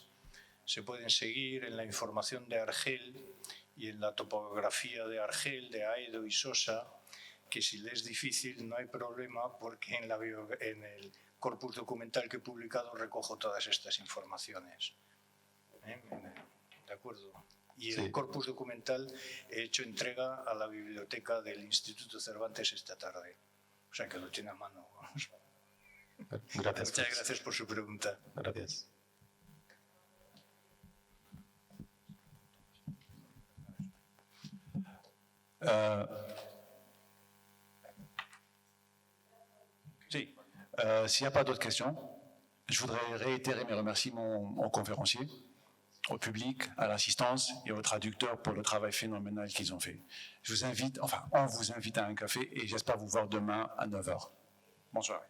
se pueden seguir en la información de Argel y en la topografía de Argel, de Aedo y Sosa, que si le es difícil no hay problema porque en el corpus documental que he publicado recojo todas estas informaciones. ¿De acuerdo? Y el corpus documental he hecho entrega a la biblioteca del Instituto Cervantes esta tarde. O sea que lo tiene a mano.
Gracias.
Muchas gracias por su pregunta.
Gracias.
Sí. S'il n'y a pas d'autres questions, je voudrais réitérer mes remerciements aux conférenciers, au public, à l'assistance et aux traducteurs pour le travail phénoménal qu'ils ont fait. Je vous invite, on vous invite à un café et j'espère vous voir demain à 9h. Bonsoir.